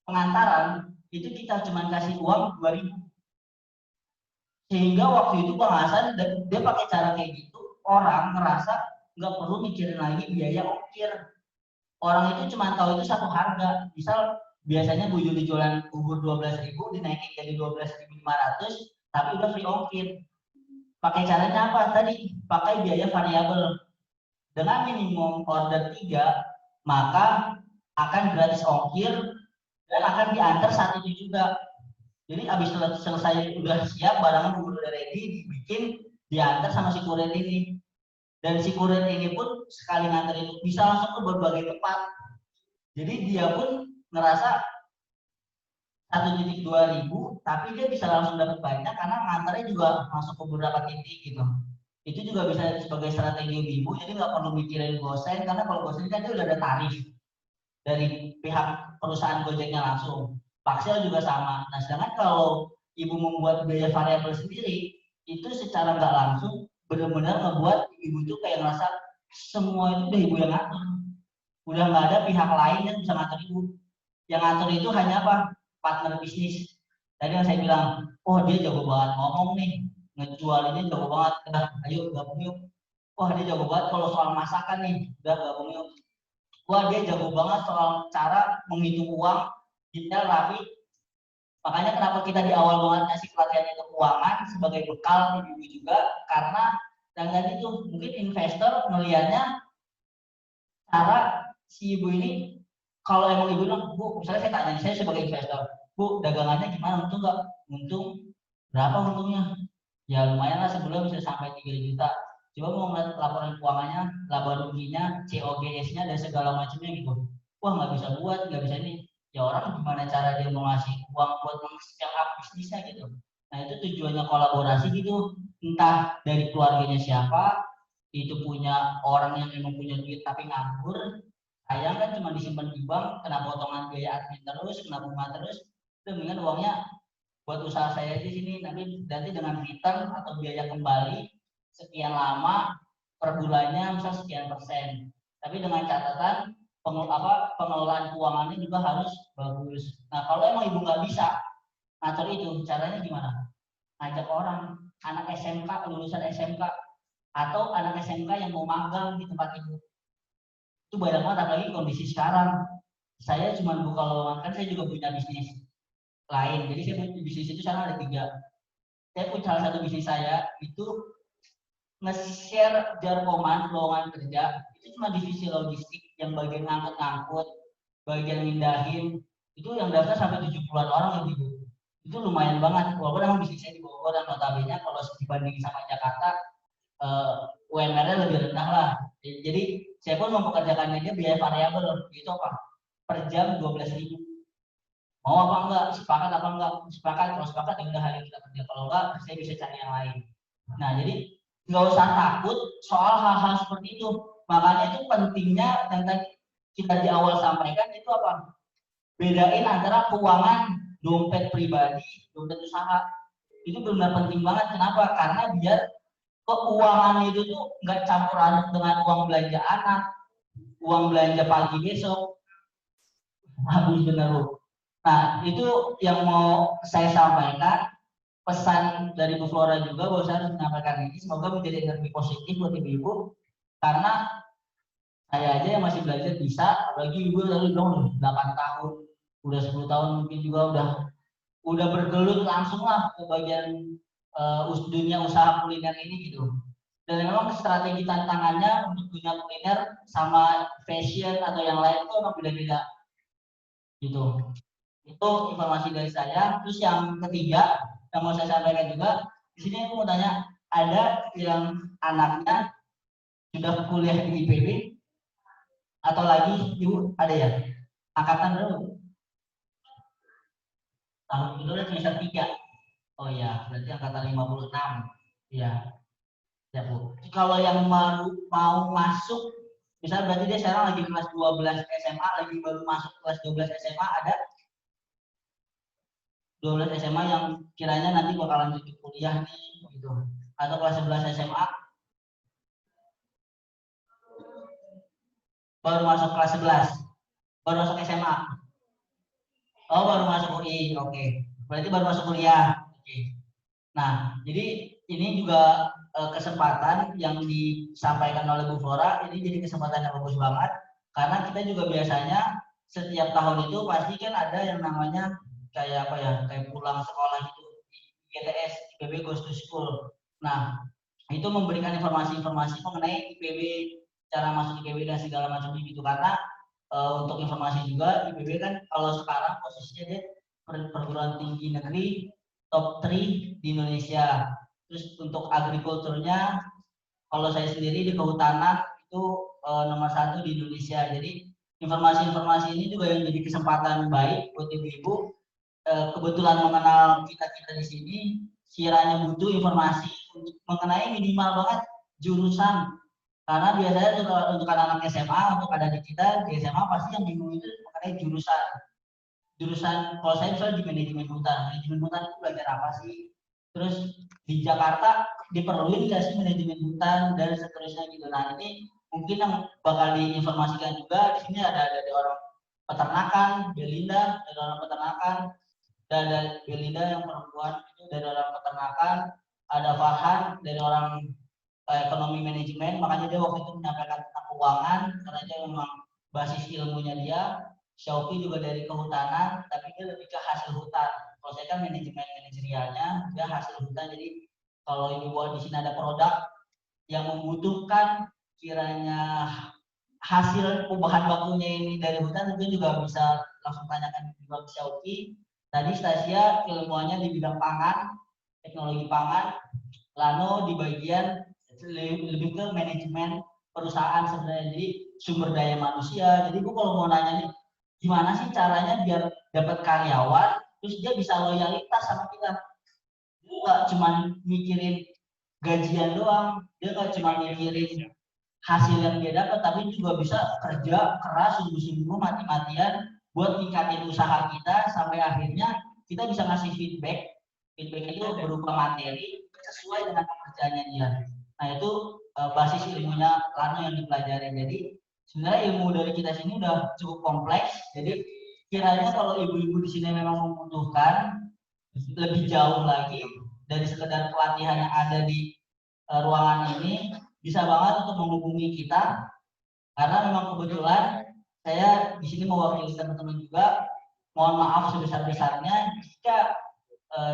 pengantaran itu kita cuma kasih uang 2.000. Sehingga waktu itu Bang Hasan dia pakai cara kayak gitu, orang ngerasa nggak perlu mikirin lagi biaya ongkir. Orang itu cuma tahu itu satu harga. Misal biasanya Bu Juli jualan bubur 12.000 dinaikin jadi 12.500, tapi udah free ongkir. Pakai caranya apa tadi? Pakai biaya variabel. Dengan minimum order 3, maka akan gratis ongkir dan akan diantar saat itu juga. Jadi habis selesai udah siap, barangnya udah ready, dibikin, diantar sama si kurir ini. Dan si kurir ini pun sekali nganter itu bisa langsung ke berbagai tempat. Jadi dia pun ngerasa 1.2.000, tapi dia bisa langsung dapat banyak karena nganternya juga masuk ke beberapa titik gitu. Itu juga bisa sebagai strategi ibu, jadi nggak perlu mikirin GoSend, karena kalau GoSend kan dia udah ada tarif dari pihak perusahaan Gojeknya langsung. Paxel juga sama. Nah, sedangkan kalau ibu membuat biaya variabel sendiri, itu secara nggak langsung benar-benar ngebuat ibu itu kayak ngerasa semua itu udah ibu yang ngatur. Udah nggak ada pihak lain yang bisa ngatur ibu. Yang ngatur itu hanya apa? Partner bisnis. Tadi yang saya bilang, oh dia jago banget ngomong nih. ngejualinnya jago banget, udah ayo gabung yuk. Wah dia jago banget kalau soal masakan nih, udah gabung yuk. Wah dia jago banget soal cara menghitung uang, detail rapi. Makanya kenapa kita di awal banget ngasih pelatihan itu keuangan sebagai bekal ibu juga, karena dan tadi itu mungkin investor melihatnya cara si ibu ini, kalau emang ibu bilang, Bu, misalnya saya tanya, saya sebagai investor, Bu, dagangannya gimana, untung nggak? Untung, berapa untungnya? Ya lumayan lah sebulan bisa sampai 3 juta. Coba mau ngeliat laporan keuangannya, laba ruginya, COGS-nya, dan segala macamnya gitu. Wah nggak bisa buat, nggak bisa ini. Ya orang gimana cara dia mau ngasih uang buat meng-scale up bisnisnya gitu. Nah itu tujuannya kolaborasi gitu. Entah dari keluarganya siapa, itu punya orang yang memang punya duit tapi nganggur, sayang kan cuma disimpan di bank, kena potongan biaya admin terus, kena bunga terus, itu mendingan uangnya buat usaha saya di sini, nanti dengan return atau biaya kembali sekian lama per bulannya misal sekian persen, tapi dengan catatan pengelolaan keuangannya juga harus bagus. Nah kalau emang ibu nggak bisa ngatur itu, caranya gimana? Ngajak orang, anak SMK, lulusan SMK, atau anak SMK yang mau magang di tempat ibu. Itu banyak banget, apalagi kondisi sekarang. Saya cuma buka lowongan, kan saya juga punya bisnis lain. Jadi saya punya bisnis itu sekarang ada 3. Saya punya salah satu bisnis saya itu nge-share jarkoman lowongan kerja. Itu cuma divisi logistik yang bagian ngangkut-ngangkut, bagian mindahin. Itu yang daftar sampai 70-an orang yang gitu. Itu lumayan banget. Walaupun emang bisnis saya di Bogor dan notabene kalau dibanding sama Jakarta, UMR-nya lebih rendah lah. Jadi saya pun mempekerjakan dia biaya variabel, itu apa? Per jam 12.000. Mau apa enggak? Sepakat apa enggak? Sepakat. Kalau sepakat ya udah hari kita kerja. Kalau enggak, saya bisa cari yang lain. Nah jadi nggak usah takut soal hal-hal seperti itu. Makanya itu pentingnya yang tadi kita di awal sampaikan itu apa? Bedain antara keuangan dompet pribadi, dompet usaha. Itu benar penting banget. Kenapa? Karena biar keuangan itu tuh nggak campur aduk dengan uang belanja anak, uang belanja pagi besok. Habis bener loh. Nah itu yang mau saya sampaikan, pesan dari Bu Flora juga bahwa saya harus menyampaikan ini. Semoga menjadi energi positif buat ibu-ibu, karena saya aja yang masih belajar bisa, apalagi ibu tadi bilang 8 tahun, udah 10 tahun mungkin juga udah bergelut langsung lah ke bagian dunia usaha kuliner ini gitu. Dan memang strategi tantangannya untuk dunia kuliner sama fashion atau yang lain itu memang beda-beda gitu. Itu informasi dari saya. Terus yang ketiga yang mau saya sampaikan juga, di sini aku mau tanya, ada yang anaknya sudah kuliah di IPB atau lagi ibu ada ya? Angkatan berapa? Tahun itu udah semester 3. Oh ya, berarti angkatan 56. Ya. Ya Bu. Kalau yang mau masuk, misalnya berarti dia sekarang lagi kelas 12 SMA, lagi baru masuk kelas 12 SMA, ada 12 SMA yang kiranya nanti bakalan lanjut kuliah nih gitu. Atau kelas 11 SMA baru masuk kelas 11, baru masuk SMA. Oh, baru masuk UI. Oke. Berarti baru masuk kuliah. Oke. Nah, jadi ini juga kesempatan yang disampaikan oleh Bu Flora, ini jadi kesempatan yang bagus banget karena kita juga biasanya setiap tahun itu pasti kan ada yang namanya kayak apa ya, kayak pulang sekolah gitu, IGTS, IPB Goes to School. Nah, itu memberikan informasi-informasi mengenai IPB, cara masuk IPB dan segala macamnya gitu, karena untuk informasi juga IPB kan kalau sekarang posisinya dia perguruan tinggi negeri top 3 di Indonesia. Terus untuk agrikulturnya, kalau saya sendiri di kehutanan itu nomor 1 di Indonesia. Jadi informasi-informasi ini juga yang jadi kesempatan baik buat ibu-ibu. Kebetulan mengenal kita di sini, sekiranya butuh informasi untuk mengenai minimal banget jurusan. Karena biasanya untuk anak-anak SMA, untuk adik kita di SMA pasti yang bingung itu mengenai jurusan. Kalau saya misalnya di manajemen hutan itu belajar apa sih? Terus di Jakarta diperluin nggak sih manajemen hutan dan seterusnya gitu. Nah ini mungkin yang bakal diinformasikan juga. Di sini ada dari orang peternakan, Belinda dari orang peternakan, dan ada Belinda yang perempuan itu dari orang peternakan, ada Farhan dari orang ekonomi manajemen, makanya dia waktu itu menyampaikan tentang keuangan karena dia memang basis ilmunya dia. Syauqi juga dari kehutanan, tapi dia lebih ke hasil hutan. Kalau saya kan manajemen manajerialnya, dia hasil hutan. Jadi kalau ibu di sini ada produk yang membutuhkan kiranya hasil bahan bakunya ini dari hutan, itu juga bisa langsung tanyakan juga ke Syauqi. Tadi Stasia ilmuannya di bidang pangan, teknologi pangan, Lano di bagian lebih ke manajemen perusahaan sebenarnya, jadi sumber daya manusia. Jadi Bu kalau mau nanya nih, gimana sih caranya biar dapat karyawan, terus dia bisa loyalitas sama kita. Dia nggak cuma mikirin gajian doang, dia nggak cuma mikirin hasil yang dia dapat, tapi juga bisa kerja keras sungguh-sungguh mati-matian buat ningkatin usaha kita sampai akhirnya kita bisa ngasih feedback itu berupa materi sesuai dengan pekerjaannya dia. Nah itu basis ilmunya Lano yang dipelajari. Jadi sebenarnya ilmu dari kita sini udah cukup kompleks. Jadi kiranya kalau ibu-ibu di sini memang membutuhkan lebih jauh lagi dari sekedar pelatihan yang ada di ruangan ini, bisa banget untuk menghubungi kita karena memang kebetulan saya di sini mewakili teman-teman juga. Mohon maaf sebesar-besarnya jika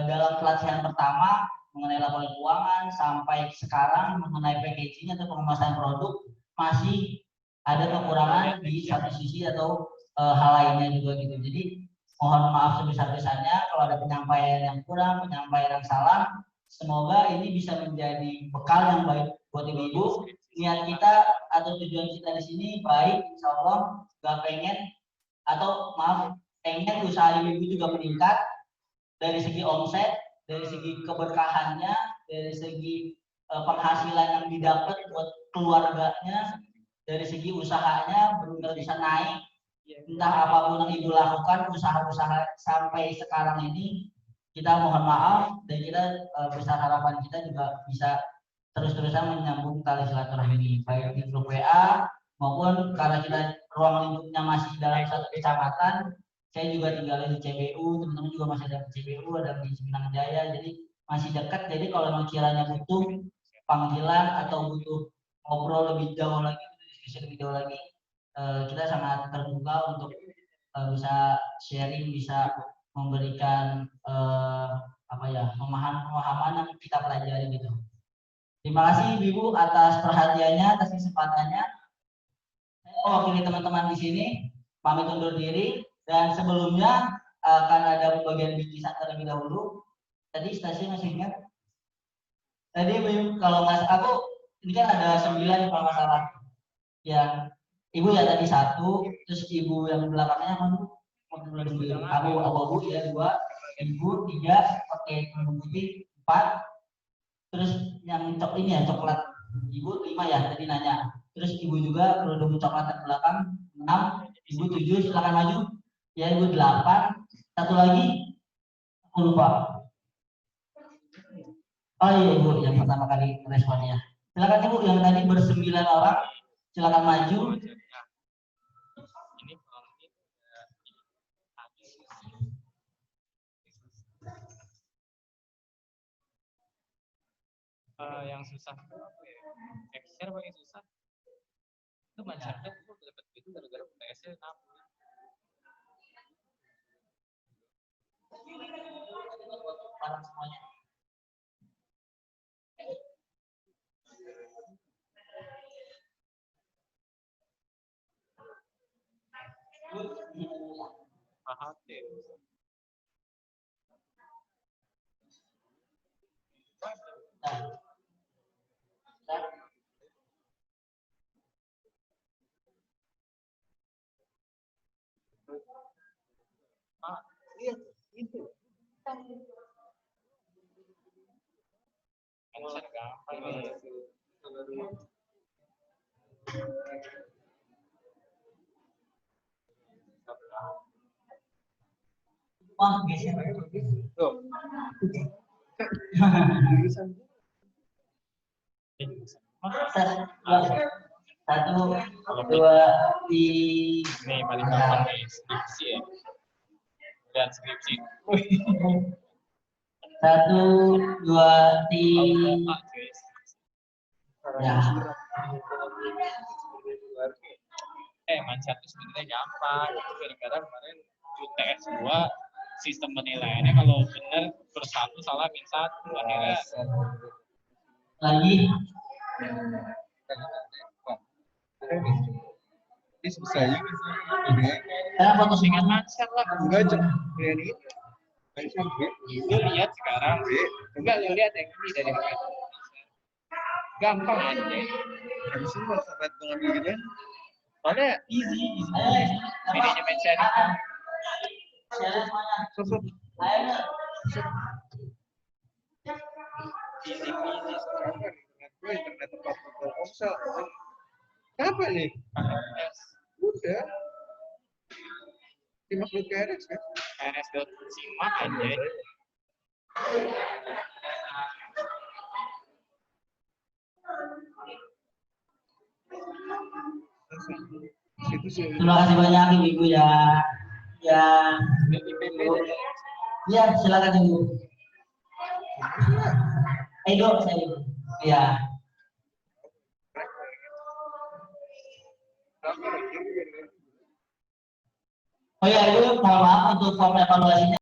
dalam pelatihan pertama mengenai laporan keuangan sampai sekarang mengenai packaging atau pengemasan produk masih ada kekurangan di satu sisi atau hal lainnya juga gitu. Jadi mohon maaf sebesar-besarnya kalau ada penyampaian yang kurang, penyampaian yang salah. Semoga ini bisa menjadi bekal yang baik buat ibu-ibu. Niat kita atau tujuan kita di sini baik, insya Allah gak pengen atau maaf pengen usaha ibu-ibu juga meningkat dari segi omset, dari segi keberkahannya, dari segi penghasilan yang didapat buat keluarganya, dari segi usahanya benar bisa naik. Entah apapun yang ibu lakukan, usaha-usaha sampai sekarang ini, kita mohon maaf dan kita besar harapan kita juga bisa terus-terusan menyambung tali silaturahmi baik di grup WA maupun karena kita ruang lingkupnya masih dalam satu kecamatan. Saya juga tinggal di CBU, teman-teman juga masih ada di CBU, ada di Cipinang Jaya, jadi masih dekat. Jadi kalau memang kiranya butuh panggilan atau butuh ngobrol lebih jauh lagi, diskusi lebih jauh lagi, kita sangat terbuka untuk bisa sharing, bisa memberikan pemahaman yang kita pelajari gitu. Terima kasih Ibu atas perhatiannya, atas kesempatannya. Saya mewakili teman-teman di sini, pamit undur diri. Dan sebelumnya akan ada pembagian bingkisan terlebih dahulu. Tadi stasiun masih ingat? Tadi kalau nggak aku ini kan ada 9 kalau nggak salah. Ya, Ibu ya tadi 1, terus Ibu yang belakangnya kan abu-abu ya 2, Ibu 3 pakai kerudung putih 4, terus yang ini ya coklat Ibu 5 ya tadi nanya. Terus Ibu juga kerudung coklat yang belakang 6, Ibu 7, silakan maju. Ya Ibu 8, satu lagi aku lupa. Oh iya Ibu yang pertama kali responnya. Silakan Ibu yang tadi ber9 orang, silakan maju. Yang susah Excel paling susah. Itu masyarakat itu dapat itu gara-gara pakai Excel Barang semuanya. Iya, itu. Gampang itu. Wah, geser. Tuh. Satu, 2, 3. Nih paling gampang nih skripsi ya. Dan skripsi. 1, 2, 3. Ya. Mansyat itu sebenarnya gampang. Gara-gara kemarin UTS 2 sistem penilaiannya kalau benar per 1 salah min 1 akhirnya Lagi. Ini susah juga sih. Saya foto dengan mansyat lah. Enggak cuma ini. Mansyat B. Lu lihat sekarang. Enggak, lu lihat yang ini dari mana. Gampang aja. Harusnya nggak sampai pengambil gitu kan. Soalnya easy. Manajemen sharing. Share semuanya. Sosok Ayo. Easy. internet tempat Telkomsel. Apa nih? Udah. Dimaksud KRX kan? RS.simak aja. Itu sih. Terima kasih banyak ibu ya. Ya. Ya, silakan ibu. Edo saya. Ya. Oh ya, itu mohon maaf untuk form evaluasinya.